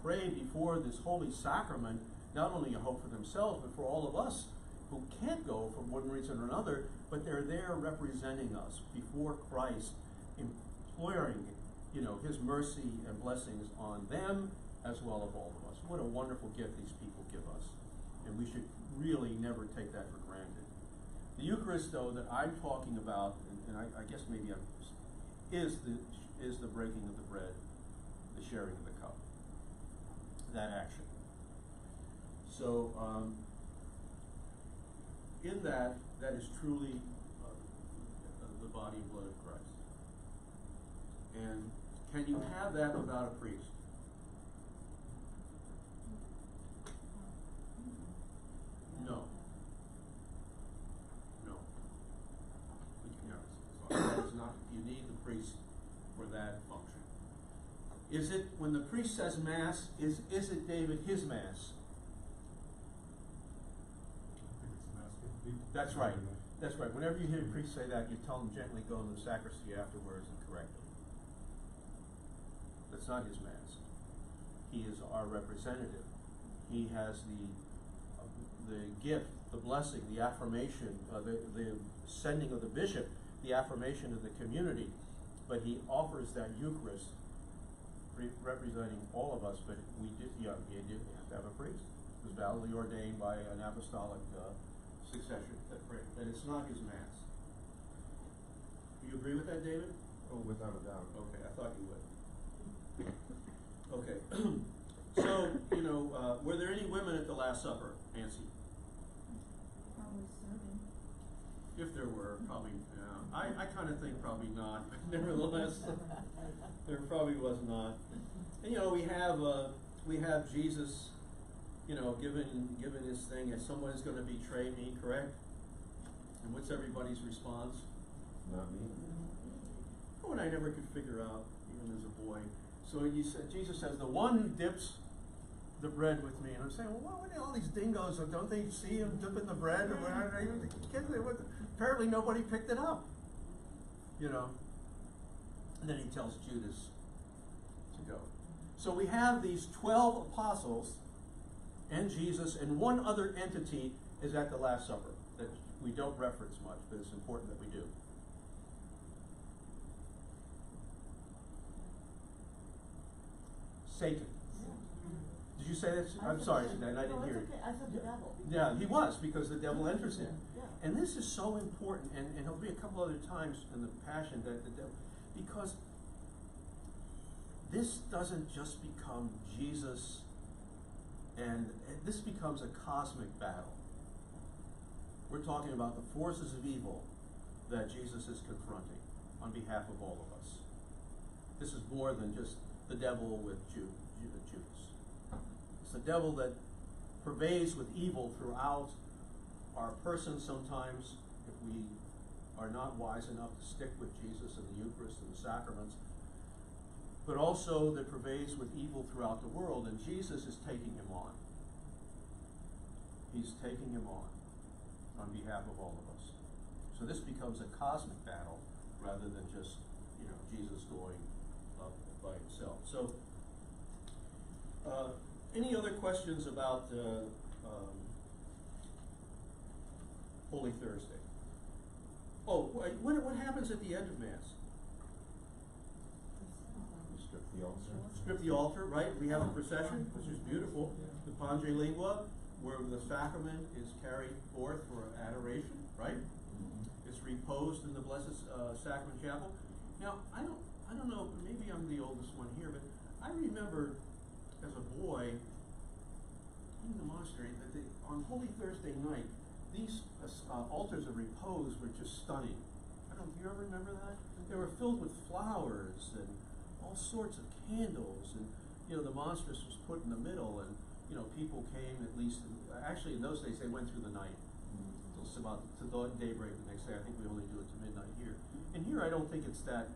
pray before this holy sacrament, not only a hope for themselves, but for all of us who can't go for one reason or another, but they're there representing us before Christ, imploring, his mercy and blessings on them as well as all of us. What a wonderful gift these people give us. And we should really never take that for granted. The Eucharist, though, that I'm talking about, and I guess maybe is the breaking of the bread, the sharing of the cup, that action. So, in that is truly the body and blood of Christ. And can you have that without a priest? No. No. That is not, you need the priest for that function. Is it, when the priest says Mass, is it, David, his Mass? That's right. That's right. Whenever you hear a priest say that, you tell him gently go in the sacristy afterwards and correct him. That's not his Mass. He is our representative. He has the gift, the blessing, the affirmation, the sending of the bishop, the affirmation of the community. But he offers that Eucharist representing all of us, but you do have to have a priest who's validly ordained by an apostolic succession. That it's not his Mass. Do you agree with that, David? Oh, without a doubt. Okay, I thought you would. Okay. So, were there any women at the Last Supper, Nancy? Probably serving. If there were, probably, I kind of think probably not, but nevertheless, there probably was not. And we have Jesus, given his thing, as someone is going to betray me, correct? And what's everybody's response? Not me. Oh, and I never could figure out, even as a boy. So Jesus says, the one who dips the bread with me. And I'm saying, well, what are all these dingoes? Don't they see him dipping the bread? Apparently nobody picked it up. And then he tells Judas to go. So we have these 12 apostles and Jesus, and one other entity is at the Last Supper that we don't reference much, but it's important that we do. Satan. Did you say that? I'm sorry, Suzanne, I didn't hear you. Okay. I said the devil. Yeah, he was, because the devil enters him. Yeah. And this is so important, and there'll be a couple other times in the Passion that the devil, because this doesn't just become Jesus, and this becomes a cosmic battle. We're talking about the forces of evil that Jesus is confronting on behalf of all of us. This is more than just the devil with Judas. It's the devil that pervades with evil throughout our person sometimes, if we are not wise enough to stick with Jesus and the Eucharist and the sacraments, but also that pervades with evil throughout the world, and Jesus is taking him on. He's taking him on behalf of all of us. So this becomes a cosmic battle rather than just, Jesus going up by himself. So, any other questions about Holy Thursday? Oh, what happens at the end of Mass? Strip the altar. Strip the altar, right? We have a procession, which is beautiful. The Pange Lingua, where the sacrament is carried forth for adoration, right? It's reposed in the Blessed Sacrament Chapel. Now, I don't know, maybe I'm the oldest one here, but I remember as a boy in the monastery that on Holy Thursday night, these altars of repose were just stunning. Do you ever remember that? They were filled with flowers and all sorts of candles, and the monstrance was put in the middle, and people came at least. Actually, in those days, they went through the night till about to daybreak the next day. I think we only do it to midnight here. And here, I don't think it's that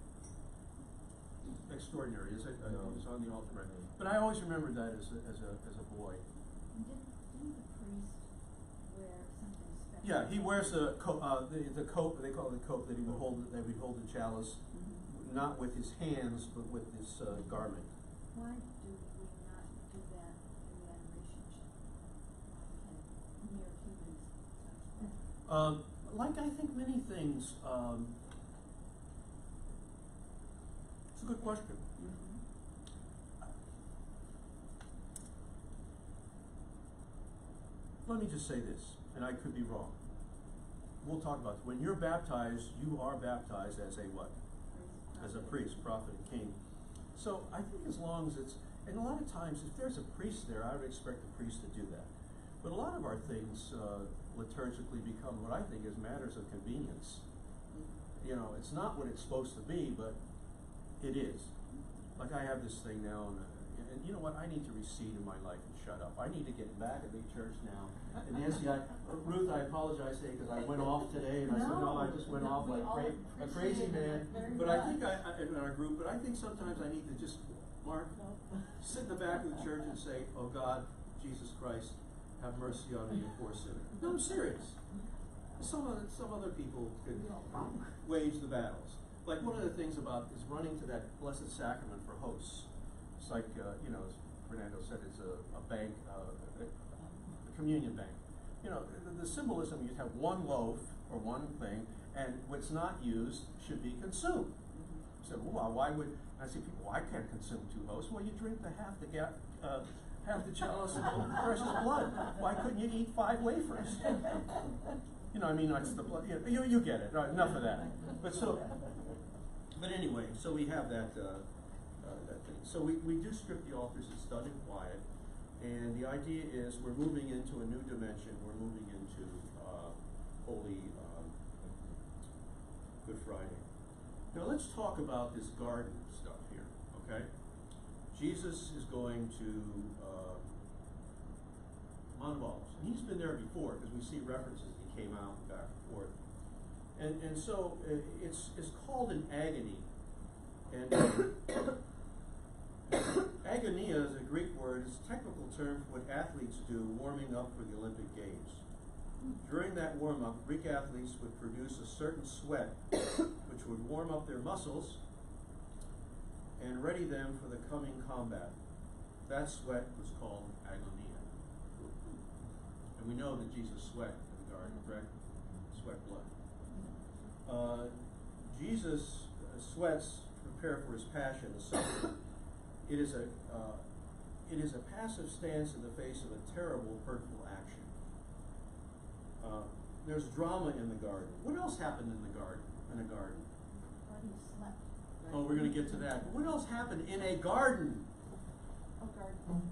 extraordinary, is it? No. It's on the altar, right? But I always remembered that as a boy. And didn't the priest wear something special? Yeah, he wears the cope. They call it the cope that he would hold. That we hold the chalice, not with his hands, but with this garment. Why do we not do that in the adoration chapel? And mere humans touch that. Like I think many things. It's a good question. Let me just say this, and I could be wrong. We'll talk about it. When you're baptized, you are baptized as a what? As a priest, prophet, and king. So I think as long as it's, and a lot of times if there's a priest there, I would expect the priest to do that. But a lot of our things liturgically become what I think is matters of convenience. you know, it's not what it's supposed to be, but it is. Like I have this thing now, and you know what? I need to recede in my life and shut up. I need to get back at the church now. And Nancy, Ruth, I apologize today because I went off today, and I said, no, I just went off like a crazy man. But I think in our group, but I think sometimes I need to just, Mark, sit in the back of the church and say, oh God, Jesus Christ, have mercy on me, a poor sinner. No, I'm serious. Some other people could wage the battles. Like one of the things about is running to that Blessed Sacrament for hosts. It's like, you know, as Fernando said, it's a bank, a communion bank. You know, the symbolism, you have one loaf or one thing, and what's not used should be consumed. You said, well, why would, I see people, well, I can't consume 2 hosts. Well, you drink half the chalice of precious blood. Why couldn't you eat 5 wafers? You know, I mean, that's the blood. You get it. Right, enough of that. But anyway, so we have that thing. So we do strip the altars. It's done in quiet, and the idea is we're moving into a new dimension. We're moving into Holy Good Friday. Now let's talk about this garden stuff here. Okay, Jesus is going to Mount of Olives. And he's been there before because we see references. He came out and back and forth. And so it's called an agony. And agonia is a Greek word. It's a technical term for what athletes do warming up for the Olympic Games. During that warm-up, Greek athletes would produce a certain sweat which would warm up their muscles and ready them for the coming combat. That sweat was called agonia. And we know that Jesus sweat in the garden, correct? Sweat blood. Jesus sweats to prepare for his passion, the suffering. It is a passive stance in the face of a terrible, hurtful action. There's drama in the garden. What else happened in the garden? Garden slept. Oh, we're going to get to that. But what else happened in a garden? Oh, garden.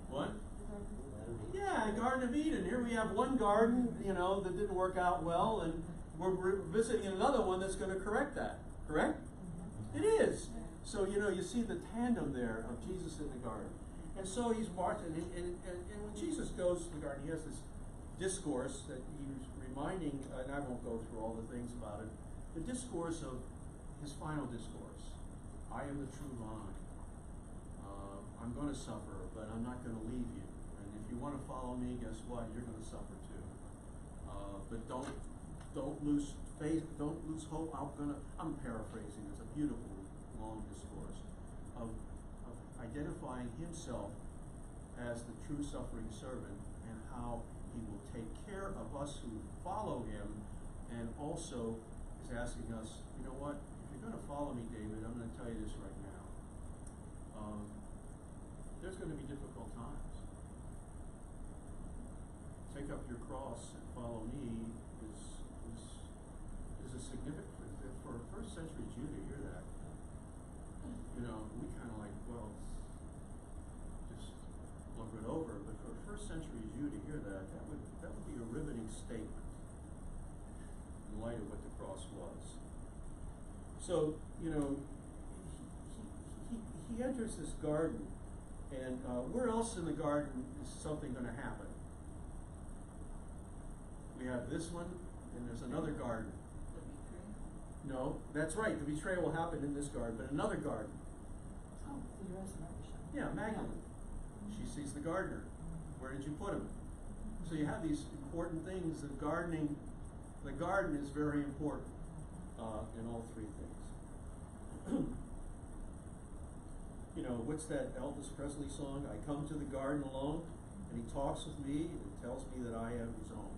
What? Yeah, Garden of Eden. Here we have one garden, you know, that didn't work out well, and we're visiting another one that's going to correct that. Correct? It is. So, you know, you see the tandem there of Jesus in the garden. And so he's marching, and when Jesus goes to the garden, he has this discourse that he's reminding, and I won't go through all the things about it, the discourse of his final discourse. I am the true vine. I'm going to suffer, but I'm not going to leave you. And if you want to follow me, guess what? You're going to suffer too. But don't lose faith. Don't lose hope. I'm paraphrasing. It's a beautiful long discourse of identifying himself as the true suffering servant and how he will take care of us who follow him, and also is asking us, you know what? If you're going to follow me, David, I'm going to tell you this right now. There's going to be difficult times. Take up your cross and follow me is a significant, for a first century Jew to hear that. You know, we kind of like, well, just look it over. But for a first century Jew to hear that would be a riveting statement in light of what the cross was. So, you know, he enters this garden, and where else in the garden is something going to happen? We have this one, and there's another garden. No, that's right. The betrayal will happen in this garden, but another garden. Oh, the resurrection. Yeah, Magdalene. She sees the gardener. Where did you put him? So you have these important things. The garden is very important in all three things. You know, what's that Elvis Presley song? I come to the garden alone, and he talks with me and tells me that I am his own.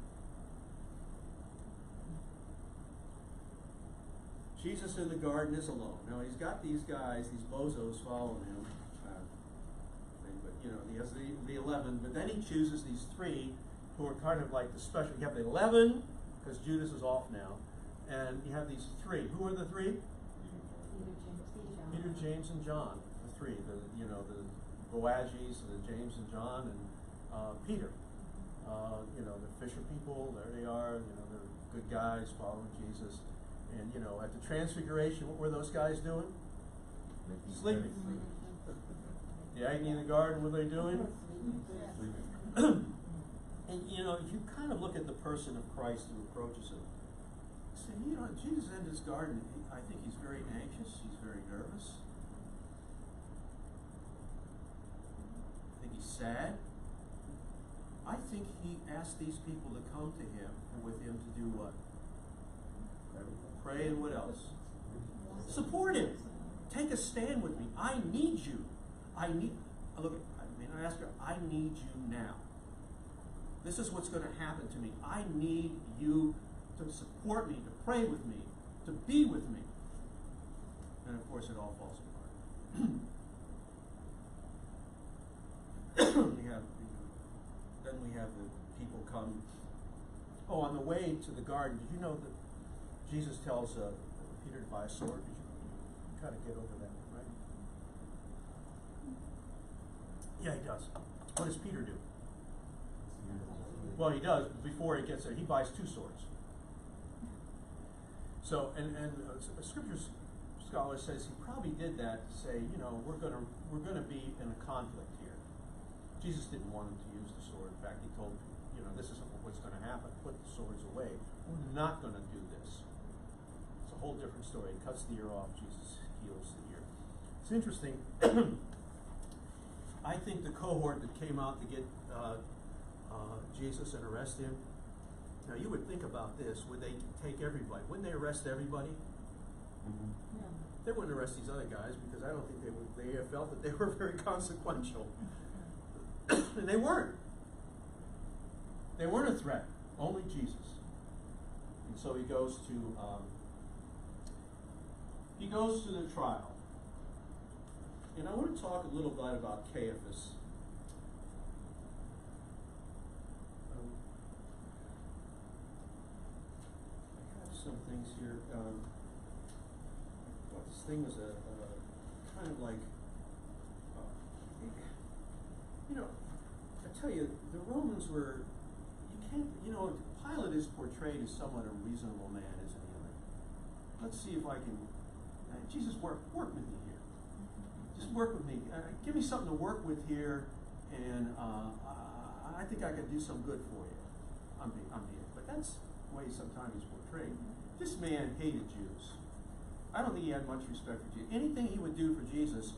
Jesus in the garden is alone. Now he's got these guys, these bozos following him. But you know, he has the 11. But then he chooses these 3 who are kind of like the special. You have the 11 because Judas is off now, and you have these 3. Who are the 3? Peter, James, and John. The 3. The Boanerges, the James and John, and Peter. The fisher people, there they are, they're good guys following Jesus. And, at the Transfiguration, what were those guys doing? Sleeping. The agony in the garden, what were they doing? Sleeping. And, if you kind of look at the person of Christ who approaches him, say, Jesus in his garden, I think he's very anxious, he's very nervous. I think he's sad. I think he asked these people to come to him and with him to do what? Pray and what else? Support him. Take a stand with me. I need you. I ask her, I need you now. This is what's going to happen to me. I need you to support me, to pray with me, to be with me. And of course it all falls apart. Then we have the people come. Oh, on the way to the garden, did you know that Jesus tells Peter to buy a sword? Did you kind of get over that, right? Yeah, he does. What does Peter do? Well, he does. Before he gets there, he buys 2 swords. So, and a scripture scholar says he probably did that to say, we're gonna be in a conflict here. Jesus didn't want him to use the sword. In fact, he told him, this is what's going to happen. Put the swords away. We're not going to do this. It's a whole different story. He cuts the ear off. Jesus heals the ear. It's interesting. I think the cohort that came out to get Jesus and arrest him. Now, you would think about this. Would they take everybody? Wouldn't they arrest everybody? Mm-hmm. Yeah. They wouldn't arrest these other guys because I don't think they felt that they were very consequential. And they weren't. They weren't a threat. Only Jesus. And so he goes to the trial. And I want to talk a little bit about Caiaphas. I have some things here. This thing was a kind of like, I tell you, the Romans were, Pilate is portrayed as somewhat a reasonable man, isn't he? Let's see if I can, Jesus, work with me here. Just work with me. Give me something to work with here, and I think I can do some good for you. I'm being, but that's the way sometimes he's portrayed. This man hated Jews. I don't think he had much respect for Jesus. Anything he would do for Jesus,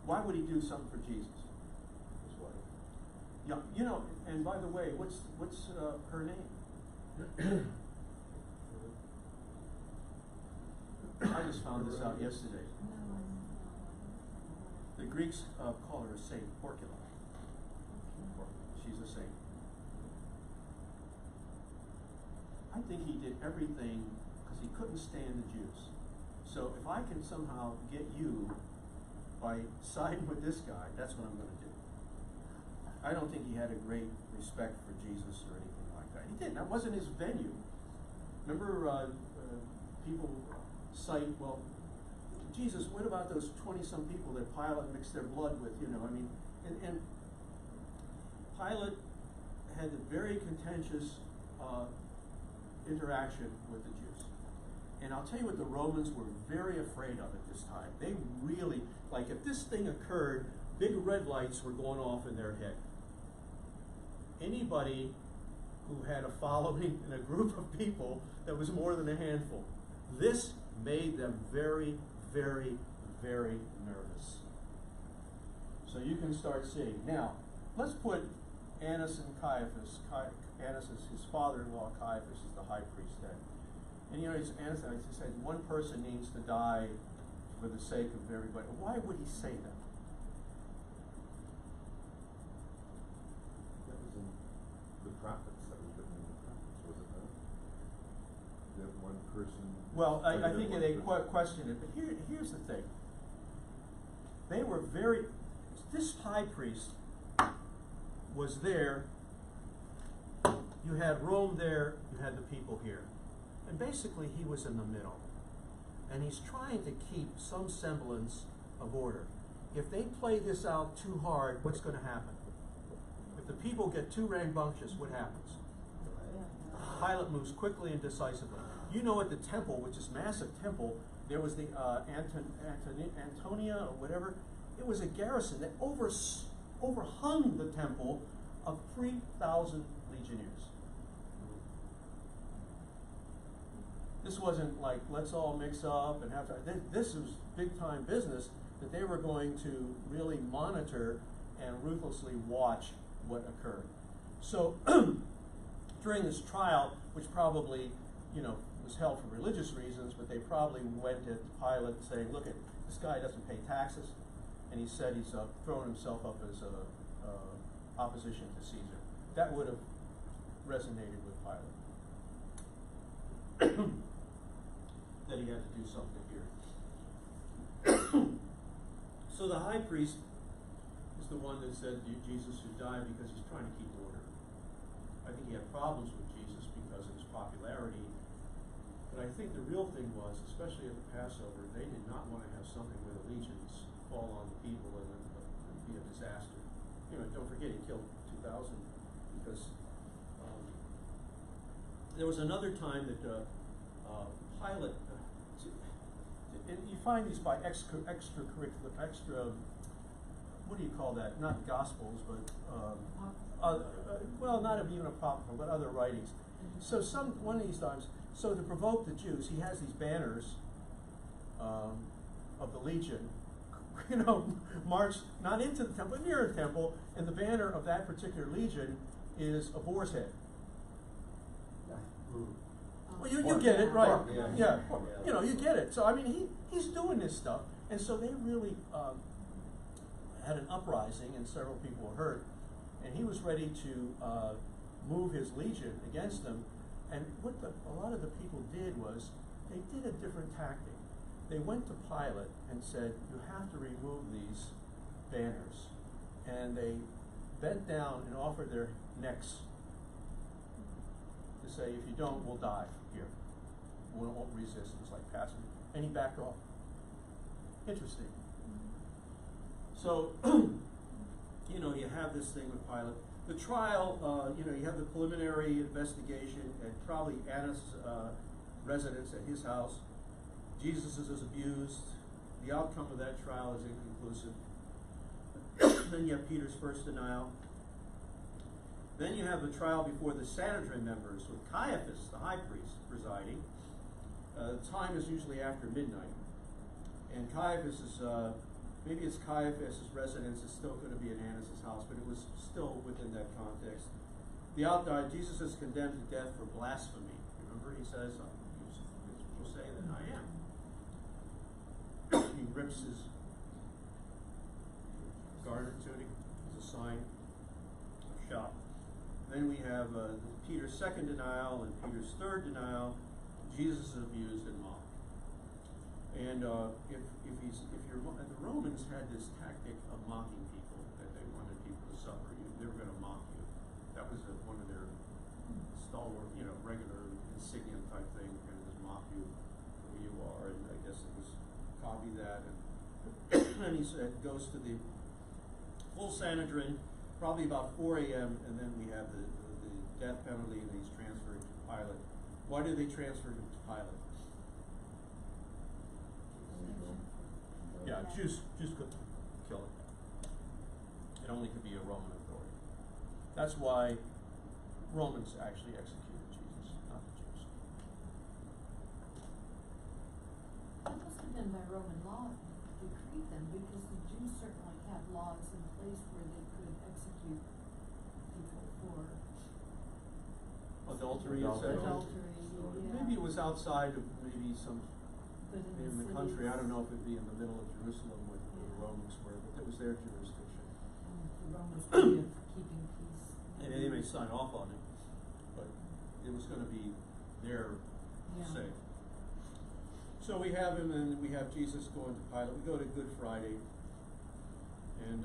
why would he do something for Jesus? His wife. Yeah, and by the way, what's her name? I just found this out yesterday. The Greeks call her Saint Porcula. She's a saint. I think he did everything because he couldn't stand the Jews. So if I can somehow get you by siding with this guy, that's what I'm going to do. I don't think he had a great respect for Jesus or anything like that. He didn't. That wasn't his venue. Remember, people cite, well, Jesus, what about those 20-some people that Pilate mixed their blood with, and Pilate had a very contentious interaction with the Jews. And I'll tell you what, the Romans were very afraid of at this time. They really, like if this thing occurred, big red lights were going off in their head. Anybody who had a following and a group of people that was more than a handful, this made them very, very, very nervous. So you can start seeing. Now, let's put Annas and Caiaphas. Annas is his father-in-law. Caiaphas is the high priest then. And Annas said, one person needs to die for the sake of everybody. Why would he say that? That was in the prophets. That was written in the prophets, was it not? That one person. Well, I think they question it, but here's the thing. They were this high priest was there. You had Rome there, you had the people here. And basically he was in the middle. And he's trying to keep some semblance of order. If they play this out too hard, what's going to happen? If If the people get too rambunctious, what happens? Pilate moves quickly and decisively. You know, at the temple, which is massive temple, there was the Antonia or whatever. It was a garrison that overhung the temple of 3,000 legionnaires. This wasn't like, let's all mix up and have to. This was big time business that they were going to really monitor and ruthlessly watch what occurred. So during this trial, which probably, was held for religious reasons, but they probably went to Pilate saying, look, this guy doesn't pay taxes, and he said he's thrown himself up as opposition to Caesar. That would have resonated with Pilate. That he had to do something here. So the high priest is the one that said Jesus should die because he's trying to keep order. I think he had problems with Jesus because of his popularity. But I think the real thing was, especially at the Passover, they did not want to have something where the legions fall on the people and be a disaster. Don't forget he killed 2,000 because there was another time that Pilate, and you find these by extracurricular, what do you call that? Not Gospels, but well, not even apocryphal, but other writings. So one of these times, so to provoke the Jews, he has these banners of the legion, march not into the temple, but near the temple, and the banner of that particular legion is a boar's head. Well, you get it, right? Yeah. You get it. So I mean, he's doing this stuff, and so they really had an uprising, and several people were hurt, and he was ready to move his legion against them. And what a lot of the people did was they did a different tactic. They went to Pilate and said, "You have to remove these banners," and they bent down and offered their necks to say, "If you don't, we'll die here. We won't resist." It was like passing. And he backed off. Interesting. So, you have this thing with Pilate. The trial, you have the preliminary investigation at probably Annas' residence at his house. Jesus is abused. The outcome of that trial is inconclusive. Then you have Peter's first denial. Then you have the trial before the Sanhedrin members with Caiaphas, the high priest, presiding. Time is usually after midnight. And Caiaphas is, maybe it's Caiaphas' residence is still going to be at Annas' house, but it was still within that context. The outcome, Jesus is condemned to death for blasphemy. Remember, he says, "You'll say that I am." He rips his garter tunic as a sign of shock. Then we have Peter's second denial and Peter's third denial. Jesus is abused and mocked. And the Romans had this tactic of mocking people, that they wanted people to suffer. They were going to mock you. That was one of their stalwart, regular insignia type thing, and just mock you for who you are. And I guess it was copy that. And he said goes to the full Sanhedrin, probably about 4 a.m., and then we have the death penalty, and he's transferred to Pilate. Why did they transfer him to Pilate? Yeah, Jews couldn't kill him. It only could be a Roman authority. That's why Romans actually executed Jesus, not the Jews. That must have been by Roman law decree then, because the Jews certainly had laws in place where they could execute people for Adultery, etc. adultery. Yeah. Maybe it was outside of maybe some But in the country. I don't know if it'd be in the middle of Jerusalem where the Romans were, but it was their jurisdiction. The Romans way of keeping peace. And they may sign off on it, but it was going to be their say. So we have him, and we have Jesus going to Pilate. We go to Good Friday, and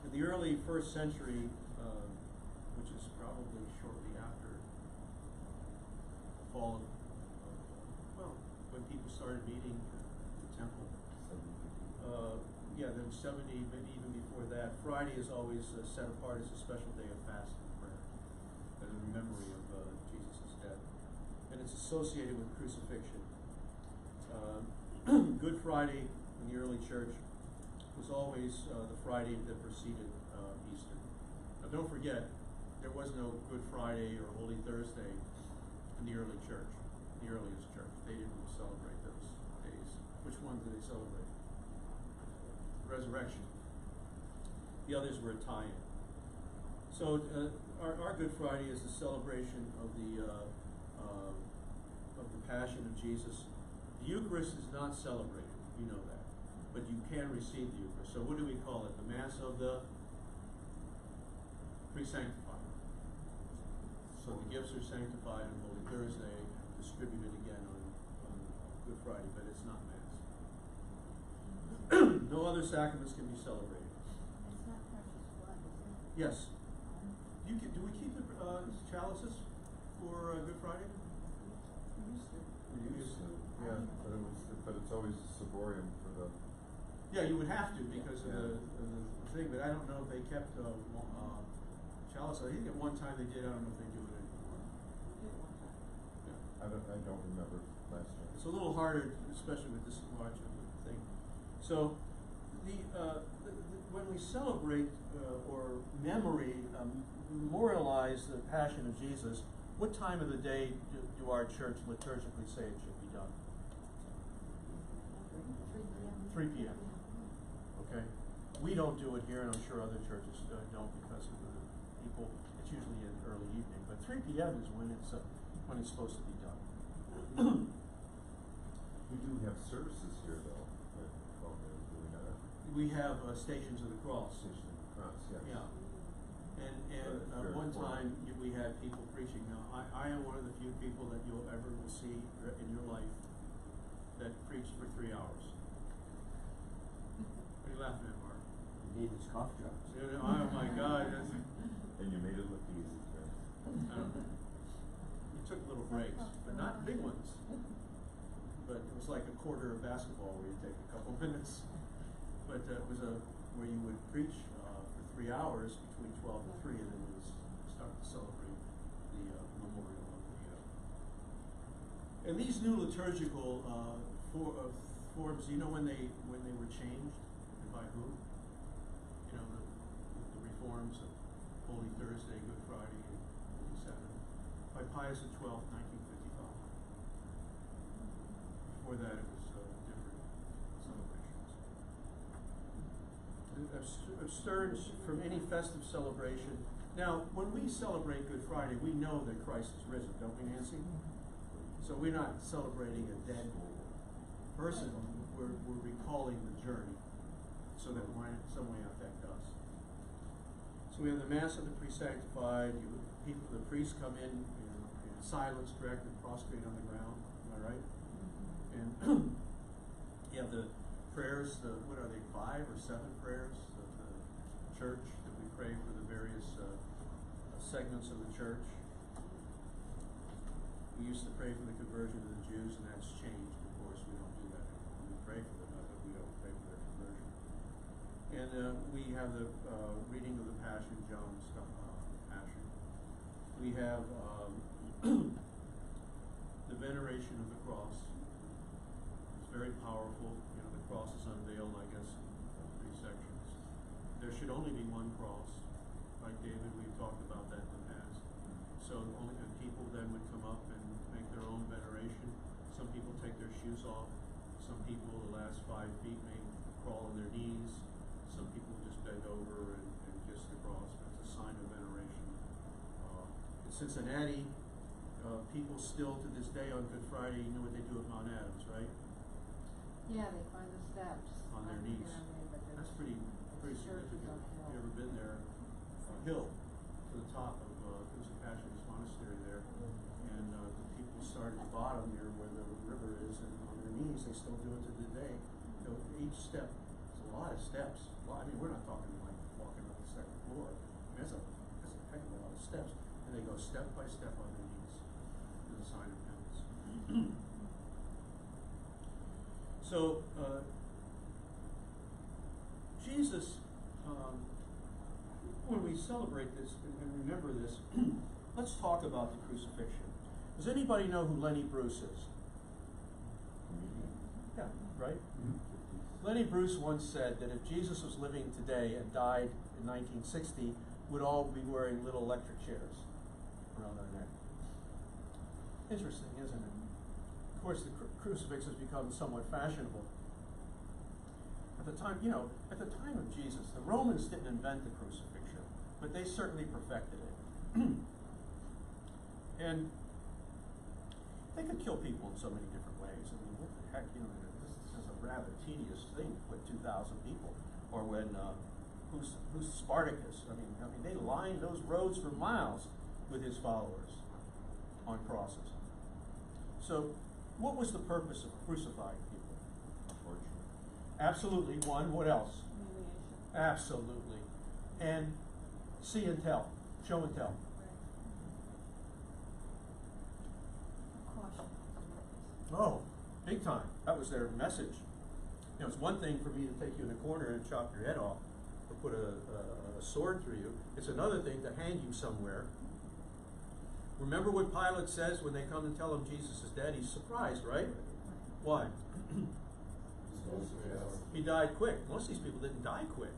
in the early first century, which is probably shortly after the fall of when people started meeting at the temple, then 70, maybe even before that. Friday is always set apart as a special day of fasting and prayer, as a memory of Jesus' death. And it's associated with crucifixion. Good Friday in the early church was always the Friday that preceded Easter. Now don't forget, there was no Good Friday or Holy Thursday in the early church, the earliest church. They didn't celebrate those days. Which one did they celebrate? Resurrection. The others were a tie-in. So our Good Friday is the celebration of the Passion of Jesus. The Eucharist is not celebrated, you know that, but you can receive the Eucharist. So what do we call it? The Mass of the Pre-Sanctified. So the gifts are sanctified on Holy Thursday, distributed again on Good Friday, but it's not Mass. No other sacraments can be celebrated. It's not precious blood, is it? Yes. Do we keep the chalices for Good Friday? We used to, yeah, but it's always ciborium for the. Yeah, you would have to because of the thing, but I don't know if they kept chalice. I think at one time they did. I don't know if they do it anymore. Yeah. I don't remember last time. It's a little harder, especially with this large thing. So, when we celebrate or memorialize the Passion of Jesus, what time of the day do our church liturgically say it should be done? 3 p.m. Okay? We don't do it here, and I'm sure other churches don't because of the people. It's usually in early evening, but 3 p.m. is when it's supposed to be done. We do have services here, though. Do we not? We have Stations of the Cross. Station of the Cross, yes. Yeah. And one time we had people preaching. Now, I am one of the few people that you'll ever will see in your life that preached for 3 hours. What are you laughing at, Mark? You need his cough drops. Oh my God. And you made it look easy, right? You took little breaks, but not big ones. But it was like a quarter of basketball where you take a couple minutes. But it was where you would preach for 3 hours between 12 and 3, and then you would start to celebrate the memorial of the. And these new liturgical forms, you know when they were changed and by who? You know the reforms of Holy Thursday, Good Friday, and Holy Saturday by Pius XII, 1955. Before that, it was different celebrations. Abstain from any festive celebration. Now, when we celebrate Good Friday, we know that Christ is risen, don't we, Nancy? So we're not celebrating a dead person. We're recalling the journey, so that it might in some way affect us. So we have the Mass of the Pre-Sanctified. The priests come in silence, correct, and prostrate on the ground. Am I right? And you have the prayers. What are they? 5 or 7 prayers of the church that we pray for the various segments of the church. We used to pray for the conversion of the Jews, and that's changed. Of course, we don't do that anymore. We pray for them, but we don't pray for their conversion. And we have the reading of the Passion, John's Passion. We have the veneration of the cross. It's very powerful. You know, the cross is unveiled, I guess, in 3 sections. There should only be one cross. Like David, we've talked about that in the past. So and people then would come up and make their own veneration. Some people take their shoes off. Some people, the last 5 feet, may crawl on their knees. Some people just bend over and kiss the cross. It's a sign of veneration. In Cincinnati, people still to this day on Good Friday, you know what they do at Mount Adams, right? Yeah, they climb the steps. On their knees. That's pretty significant. If you've ever been there, hill to the top of Passionist Monastery there, and the people start at the bottom here where the river is, and on their knees, they still do it to this day. So each step, it's a lot of steps. Well, I mean, we're not talking like walking up the 2nd floor. I mean, that's a heck of a lot of steps, and they go step by step on their knees as a sign of penance. So when we celebrate this and remember this, let's talk about the crucifixion. Does anybody know who Lenny Bruce is? Yeah, right? Lenny Bruce once said that if Jesus was living today and died in 1960, we'd all be wearing little electric chairs around our neck. Interesting, isn't it? Of course, the crucifix has become somewhat fashionable. At the time, at the time of Jesus, the Romans didn't invent the crucifixion, but they certainly perfected it. And they could kill people in so many different ways. I mean, what the heck, this is a rather tedious thing to put 2,000 people. Or when, who's Spartacus? I mean, they lined those roads for miles with his followers on crosses. So, what was the purpose of crucifying people? Torture. Absolutely. One. What else? Humiliation. Absolutely. And see and tell. Show and tell. Caution. Oh, big time. That was their message. It's one thing for me to take you in a corner and chop your head off or put a sword through you. It's another thing to hang you somewhere. Remember what Pilate says when they come and tell him Jesus is dead? He's surprised, right? Why? He died quick. Most of these people didn't die quick.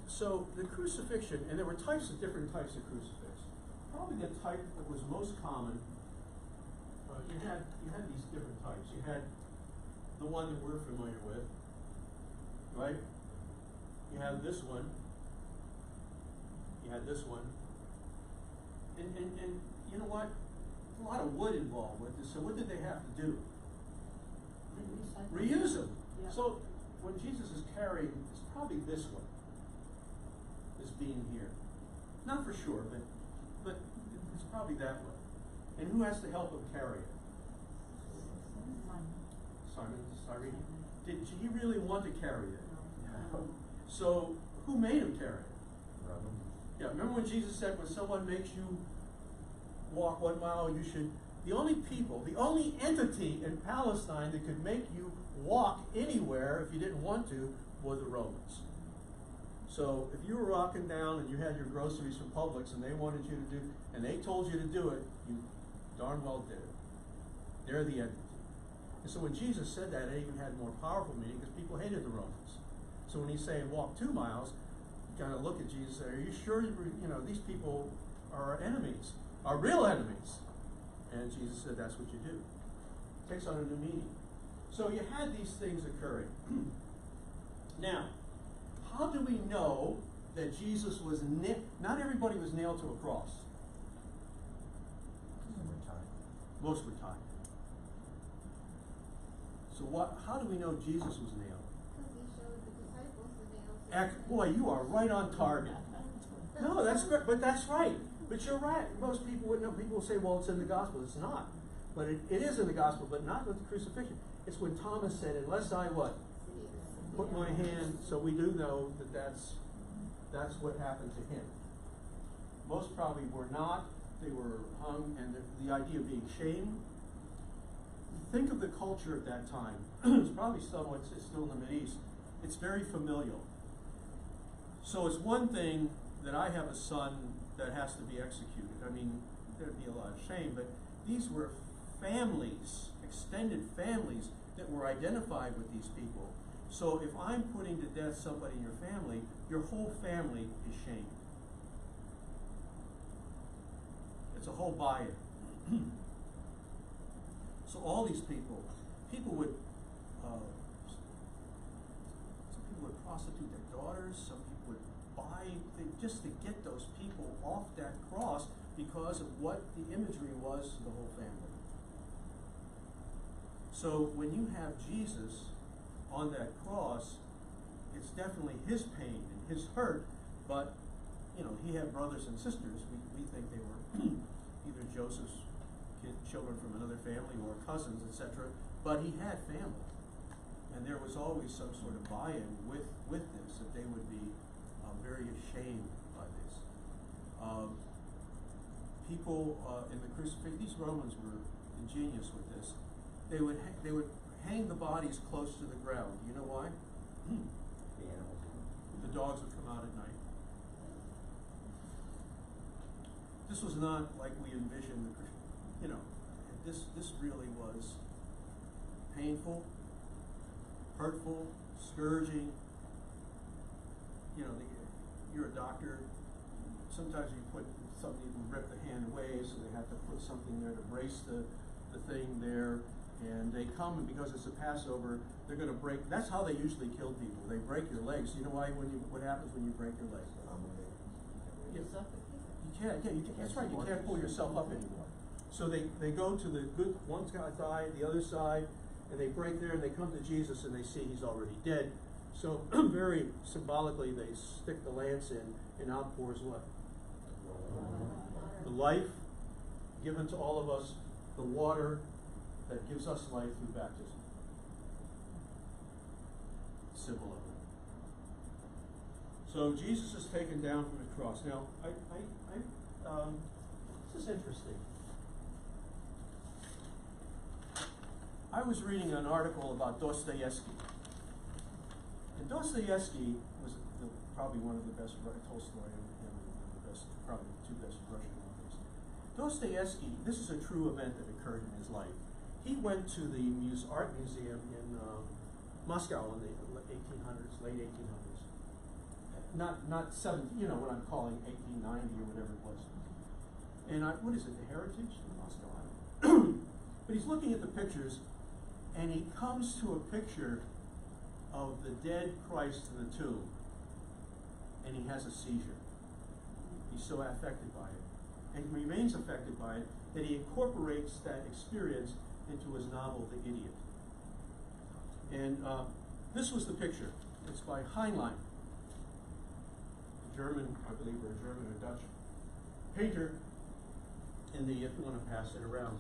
So the crucifixion, and there were different types of crucifix. Probably the type that was most common, you had these different types. You had the one that we're familiar with, right? You had this one. You had this one. And you know what? There's a lot of wood involved with this. So what did they have to do? Reuse them. Yeah. So when Jesus is carrying, it's probably this one. This being here. Not for sure, but it's probably that one. And who has to help him carry it? Simon, Cyrene. Did he really want to carry it? No. So who made him carry it? Roman. Yeah, remember when Jesus said, when someone makes you walk 1 mile, you should. The only entity in Palestine that could make you walk anywhere if you didn't want to were the Romans. So if you were walking down and you had your groceries from Publix and they wanted you to do, and they told you to do it, you darn well did it. They're the entity. And so when Jesus said that, it even had more powerful meaning because people hated the Romans. So when he's saying walk 2 miles, you kind of look at Jesus and say, are you sure these people are our enemies, our real enemies? And Jesus said, that's what you do. It takes on a new meaning. So you had these things occurring. Now, how do we know that Jesus was not everybody was nailed to a cross? Most were tied. So how do we know Jesus was nailed? Because he showed the disciples the nails. Boy, you are right on target. No, that's great, but that's right. But you're right. Most people wouldn't know. People will say, well, it's in the gospel. It's not. But it is in the gospel, but not with the crucifixion. It's when Thomas said, unless I what? Put my hand, so we do know that that's what happened to him. Most probably were not. They were hung, and the idea of being shamed. Think of the culture at that time. It's probably somewhat still in the Mideast. It's very familial. So it's one thing that I have a son that has to be executed. I mean, there'd be a lot of shame, but these were families, extended families, that were identified with these people. So if I'm putting to death somebody in your family, your whole family is shamed. It's a whole buy-in. So all these people would, some people would prostitute their daughters, some people would buy things just to get those people off that cross because of what the imagery was to the whole family. So when you have Jesus on that cross, it's definitely his pain and his hurt, but he had brothers and sisters. We think they were either Joseph's children from another family or cousins, etc. But he had family, and there was always some sort of buy-in with this, that they would be very ashamed by this. People in the crucifixion, these Romans were ingenious with this. They would hang the bodies close to the ground. You know why? The animals. The dogs would come out at night. This was not like we envisioned the Christian, you know, this really was painful, hurtful, scourging. You know, you're a doctor. Sometimes you put something, you can rip the hand away, so they have to put something there to brace the thing there. And they come, and because it's a Passover, they're going to break. That's how they usually kill people. They break your legs. You know why? What happens when you break your legs? You can't. Yeah, that's right. You can't pull yourself up anymore. So they go to the good one side, the other side, and they break there, and they come to Jesus, and they see he's already dead. So very symbolically, they stick the lance in, and out pours what? The life given to all of us, the water that gives us life through baptism. Symbol of it. So Jesus is taken down from the cross. Now, this is interesting. I was reading an article about Dostoevsky. And Dostoevsky was probably one of the best, Tolstoy and the best, probably the two best Russian authors. Dostoevsky, this is a true event that occurred in his life. He went to the art museum in Moscow in the 1800s, late 1800s. Not 70, you know what I'm calling 1890 or whatever it was. And what is it, the Heritage in Moscow? I don't know. But he's looking at the pictures, and he comes to a picture of the dead Christ in the tomb, and he has a seizure. He's so affected by it, and he remains affected by it, that he incorporates that experience into his novel, The Idiot. And this was the picture. It's by Heinlein, a German, I believe, or a German or Dutch painter, if you want to pass it around.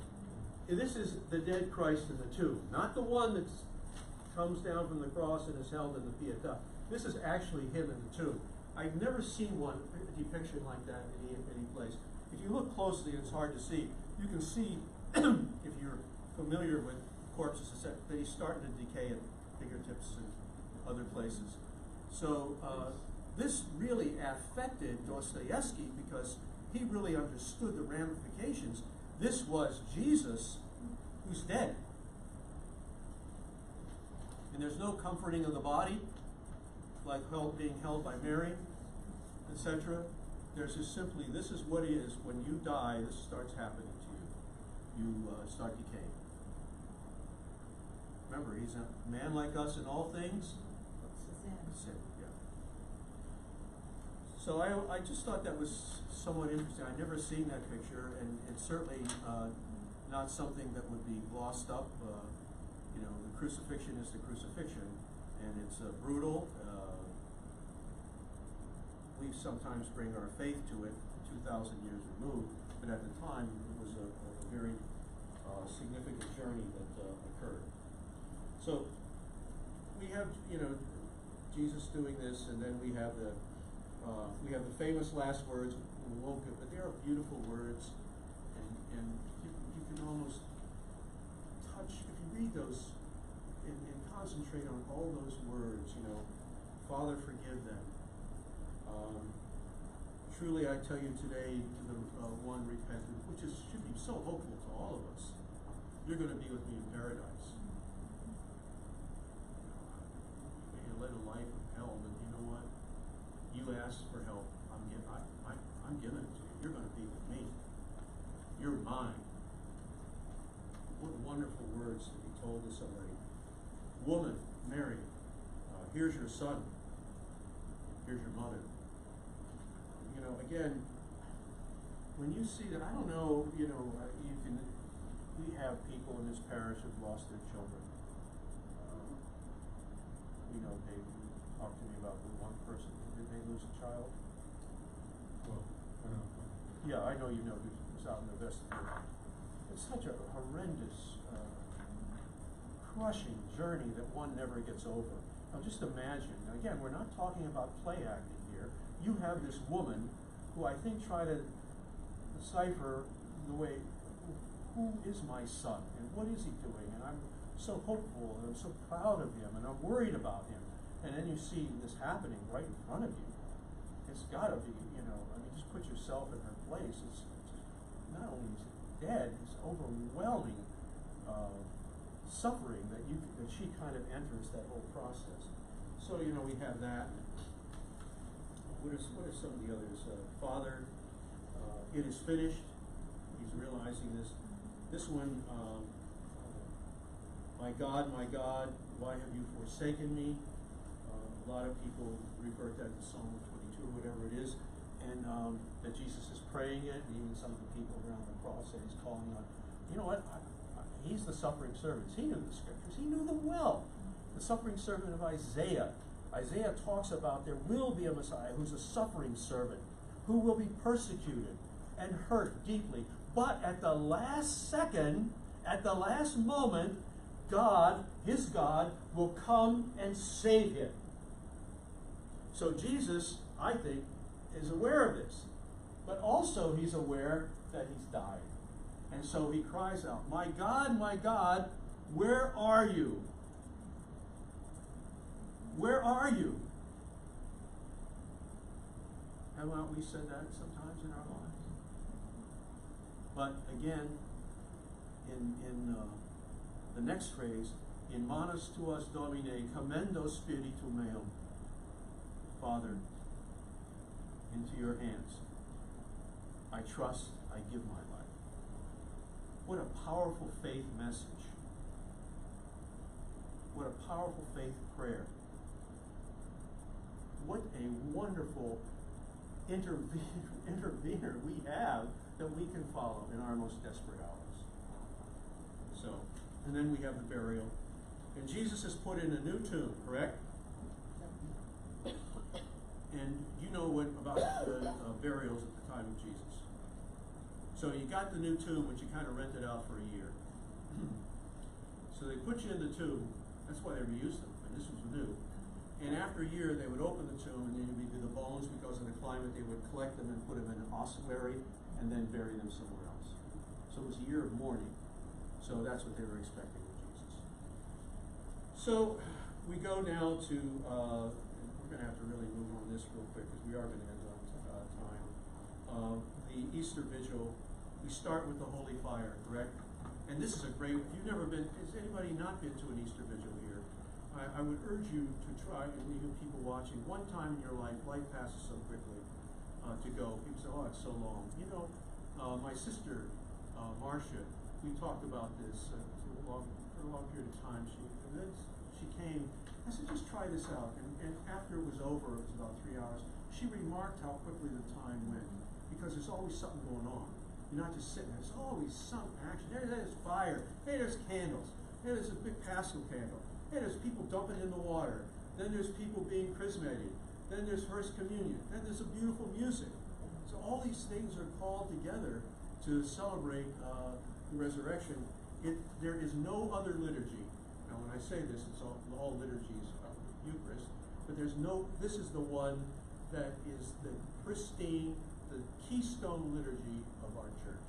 And this is the dead Christ in the tomb, not the one that comes down from the cross and is held in the Pietà. This is actually him in the tomb. I've never seen a depiction like that in any place. If you look closely, it's hard to see. You can see, if you're familiar with corpses, that he's starting to decay at fingertips and other places. So this really affected Dostoevsky because he really understood the ramifications. This was Jesus who's dead. And there's no comforting of the body, like being held by Mary, etc. There's just simply, this is what it is. When you die, this starts happening to you. You start decaying. Remember, he's a man like us in all things. Sin, yeah. So I just thought that was somewhat interesting. I'd never seen that picture, and it's certainly not something that would be glossed up. You know, the crucifixion is the crucifixion, and it's brutal. We sometimes bring our faith to it 2,000 years removed, but at the time it was a very significant journey that occurred. So we have, you know, Jesus doing this, and then we have the famous last words. We won't get, but they are beautiful words, and you can almost touch if you read those and concentrate on all those words. You know, Father, forgive them. Truly, I tell you today, to the one repentant, which should be so hopeful to all of us, you're going to be with me in paradise. You led a life of hell, but you know what? You asked for help. I'm giving it to you. You're going to be with me. You're mine. What wonderful words that he told to somebody. Woman, Mary, here's your son. Here's your mother. You know, again, when you see that, I don't know, you know, we have people in this parish who've lost their children. You know, Dave, you talked to me about the one person. Did they lose a child? Well, I don't know. Yeah, I know you know who's out in the vestibule. It's such a horrendous, crushing journey that one never gets over. Now just imagine, again, we're not talking about play acting here. You have this woman who I think tried to decipher the way, who is my son and what is he doing? And I'm so hopeful and I'm so proud of him and I'm worried about him. and then you see this happening right in front of you. It's gotta be, just put yourself in her place. It's not only is it dead, it's overwhelming suffering that she kind of enters that whole process. So, we have that. What are some of the others? Father, it is finished. He's realizing this. This one, my God, why have you forsaken me? A lot of people refer to that to Psalm 22 or whatever it is, and that Jesus is praying it, and even some of the people around the cross say he's calling on. You know what? He's the suffering servant. He knew the scriptures. He knew them well. The suffering servant of Isaiah. Isaiah talks about there will be a Messiah who's a suffering servant, who will be persecuted and hurt deeply. But at the last second, at the last moment, God, his God, will come and save him. So Jesus, I think, is aware of this. But also he's aware that he's died. And so he cries out, my God, where are you? Where are you? Have not we said that sometimes in our lives? But again, in the next phrase, in manus tuas Domine, commendo spiritum meum. Father, into your hands. I trust, I give my life. What a powerful faith message. What a powerful faith prayer. What a wonderful intervener we have that we can follow in our most desperate hours. So, and then we have the burial. And Jesus is put in a new tomb, correct? And you know what about the burials at the time of Jesus. So you got the new tomb, which you kind of rented out for a year. So they put you in the tomb. That's why they reused them, and this was new. And after a year, they would open the tomb, and then you'd be the bones, because of the climate, they would collect them and put them in an ossuary, and then bury them somewhere else. So it was a year of mourning. So that's what they were expecting of Jesus. So we go now to, we're going to have to really move on this real quick, because we are going to end on time. The Easter Vigil, we start with the Holy Fire, correct? And this is a great, if you've never been, has anybody not been to an Easter Vigil here? I would urge you to try, and even people watching, one time in your life passes so quickly, to go. People say, oh, it's so long. My sister, Marcia, we talked about this for a long period of time. And then she came, I said, just try this out. And after it was over, it was about 3 hours, she remarked how quickly the time went, because there's always something going on. You're not just sitting there, there's always some action. There's fire, hey, there's candles, hey, there's a big Paschal candle. Hey, there's people dumping in the water. Then there's people being chrismated. Then there's First Communion. Then there's a beautiful music. So all these things are called together to celebrate the resurrection. There is no other liturgy. Now, when I say this, it's all liturgies of the Eucharist. But this is the one that is the pristine, the keystone liturgy of our church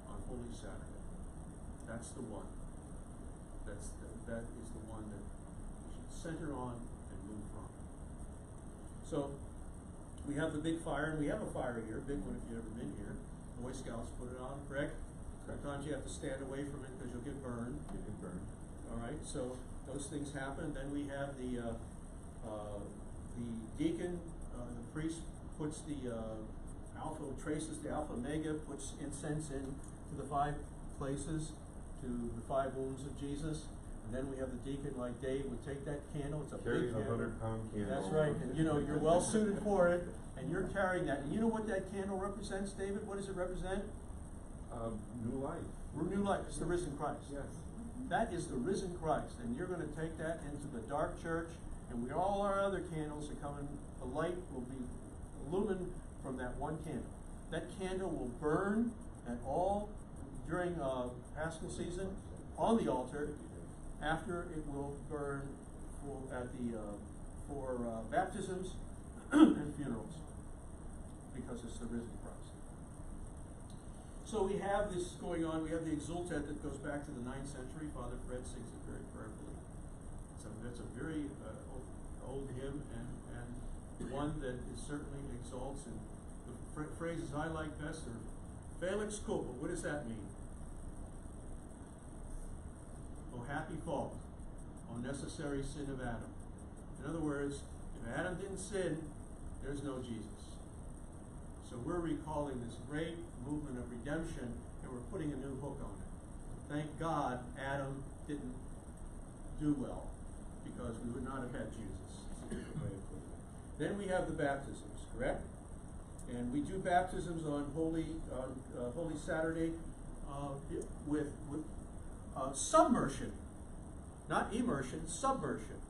on Holy Saturday. That's the one. That is the one that we should center on and move from. So we have the big fire, and we have a fire here, big one if you've ever been here. Boy Scouts put it on, correct? Sometimes you have to stand away from it because you'll get burned. You get burned. All right, so those things happen. Then we have the deacon, the priest puts the traces the alpha mega, puts incense in to the 5 places, to the 5 wounds of Jesus. And then we have the deacon, like Dave, would take that candle. It's a big candle. 100-pound candle. That's right. And you're well suited for it, and you're carrying that. And you know what that candle represents, David? What does it represent? New life. New life. It's the risen Christ. Yes. That is the risen Christ. And you're going to take that into the dark church, and all our other candles that come in, the light will be illumined from that one candle. That candle will burn at all during Paschal season on the altar. After it will burn for baptisms and funerals, because it's the risen Christ. So we have this going on. We have the Exultet that goes back to the 9th century. Father Fred sings it very prayerfully. That's a very old hymn, and one that is certainly exalts. And the phrases I like best are Felix culpa. What does that mean? Oh, happy fault, oh, necessary sin of Adam. In other words, if Adam didn't sin, there's no Jesus. So we're recalling this great movement of redemption, and we're putting a new hook on it. Thank God Adam didn't do well, because we would not have had Jesus. It's a different way of putting it. Then we have the baptisms, correct? And we do baptisms on Holy Saturday with submersion, not immersion, submersion.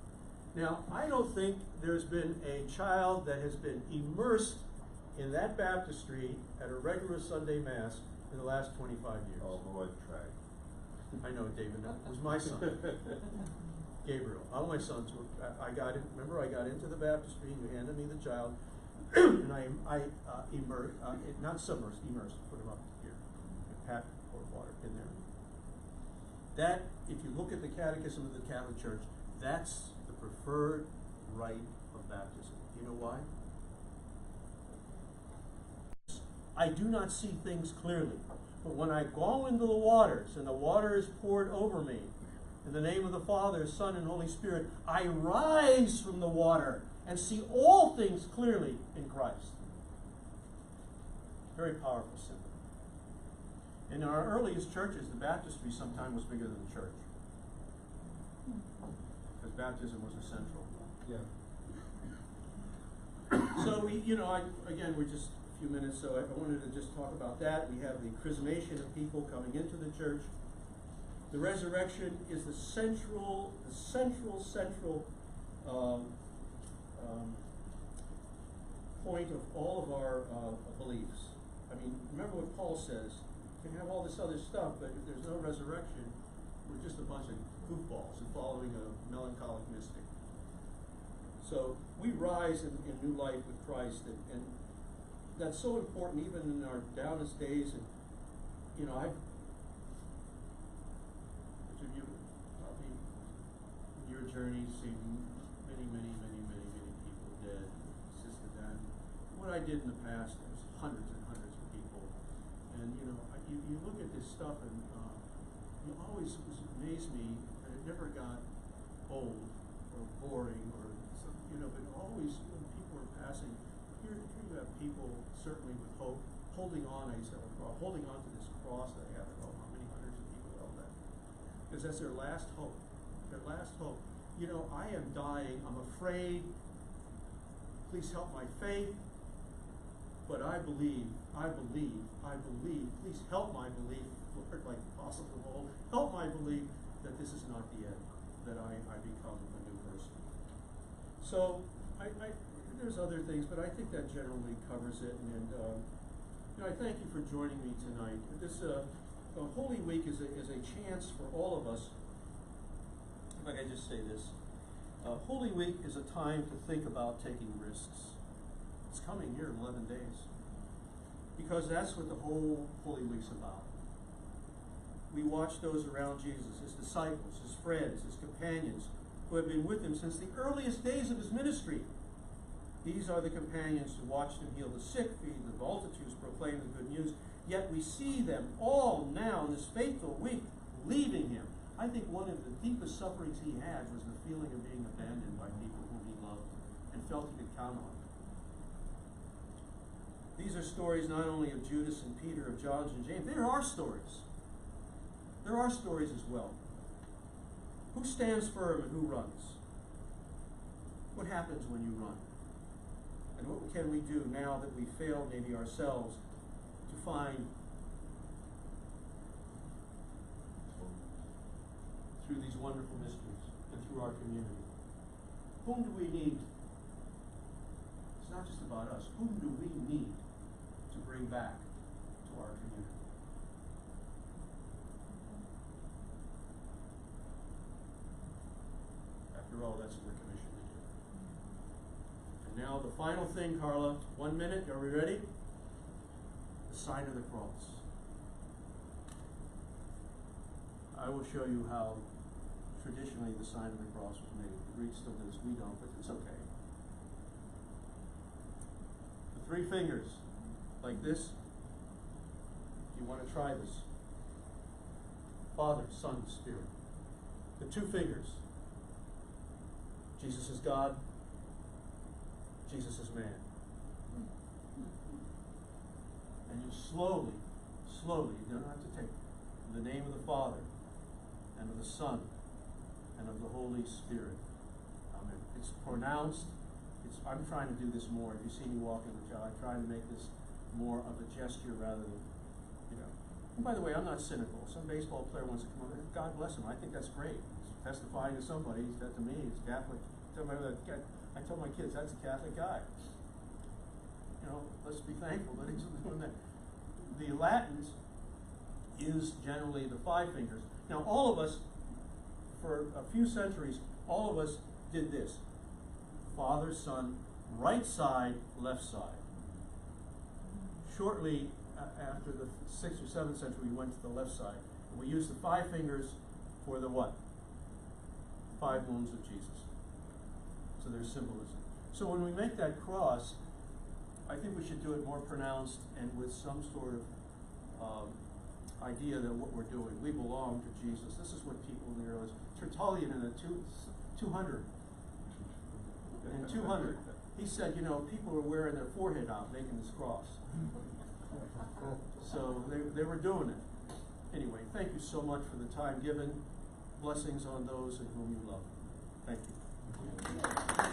Now, I don't think there's been a child that has been immersed in that baptistry at a regular Sunday Mass in the last 25 years. Oh, my wife tried. I know, David, that was my son. Gabriel. All my sons were, I got in, remember I got into the baptistry, you handed me the child, and I immersed, not submersed, immersed, put him up here. Pat poured water in there. That, if you look at the Catechism of the Catholic Church, that's the preferred rite of baptism. Do you know why? I do not see things clearly, but when I go into the waters and the water is poured over me, in the name of the Father, Son, and Holy Spirit, I rise from the water and see all things clearly in Christ. Very powerful symbol. In our earliest churches, the baptistry sometimes was bigger than the church, because baptism was essential. Yeah. So again, we're just a few minutes, so I wanted to just talk about that. We have the chrismation of people coming into the church. The resurrection is the central point of all of our beliefs. I mean, remember what Paul says. You can have all this other stuff, but if there's no resurrection, we're just a bunch of goofballs and following a melancholic mystic. So we rise in new life with Christ, and that's so important even in our downest days. And you probably in your journey seen many people dead. Sister Dan. What I did in the past, there was hundreds and hundreds of people, and you look at this stuff, and it always amazed me that it never got old or boring or but always when people are passing, here you have people certainly with hope, holding on. I used to have a cross, holding on to this cross that I have. How many hundreds of people held that? Because that's their last hope. Their last hope. I am dying. I'm afraid. Please help my faith. But I believe. Please help my belief. Lord, like the apostles of old, help my belief that this is not the end, that I become a new person. So, there's other things, but I think that generally covers it. And I thank you for joining me tonight. This Holy Week is a chance for all of us. If I could just say this, Holy Week is a time to think about taking risks. It's coming here in 11 days, because that's what the whole Holy Week's about. We watch those around Jesus, his disciples, his friends, his companions, who have been with him since the earliest days of his ministry. These are the companions who watched him heal the sick, feed the multitudes, proclaim the good news. Yet we see them all now in this fateful week leaving him. I think one of the deepest sufferings he had was the feeling of being abandoned by people whom he loved and felt he could count on. These are stories not only of Judas and Peter, of John and James. There are stories. There are stories as well. Who stands firm and who runs? What happens when you run? And what can we do now that we failed maybe ourselves to find through these wonderful mysteries and through our community? Whom do we need? It's not just about us. Whom do we need to bring back to our community? After all, that's what we're commissioned to do. And now the final thing, Carla, 1 minute, are we ready? The sign of the cross. I will show you how traditionally the sign of the cross was made. The Greeks still do this, we don't, but it's okay. The three fingers, like this. If you want to try this. Father, Son, Spirit. The two fingers. Jesus is God. Jesus is man. And you slowly, you don't have to take it, in the name of the Father, and of the Son, and of the Holy Spirit. Amen. It's pronounced. I'm trying to do this more. If you see me walking the child, I'm trying to make this more of a gesture rather than, you know. And by the way, I'm not cynical. Some baseball player wants to come over. God bless him. I think that's great. He's testifying to somebody. He's that to me. He's Catholic. I tell my kids that's a Catholic guy. You know, let's be thankful that he's doing that. The Latin is generally the five fingers. Now, all of us, for a few centuries, all of us did this. Father, Son, right side, left side. Shortly after the 6th or 7th century, we went to the left side. And we used the five fingers for the what? 5 wounds of Jesus. So there's symbolism. So when we make that cross, I think we should do it more pronounced and with some sort of idea that what we're doing, we belong to Jesus. This is what people in the early Tertullian in the 200. In 200, he said, you know, people were wearing their forehead out, making this cross. So they were doing it. Anyway, thank you so much for the time given. Blessings on those in whom you love. Thank you.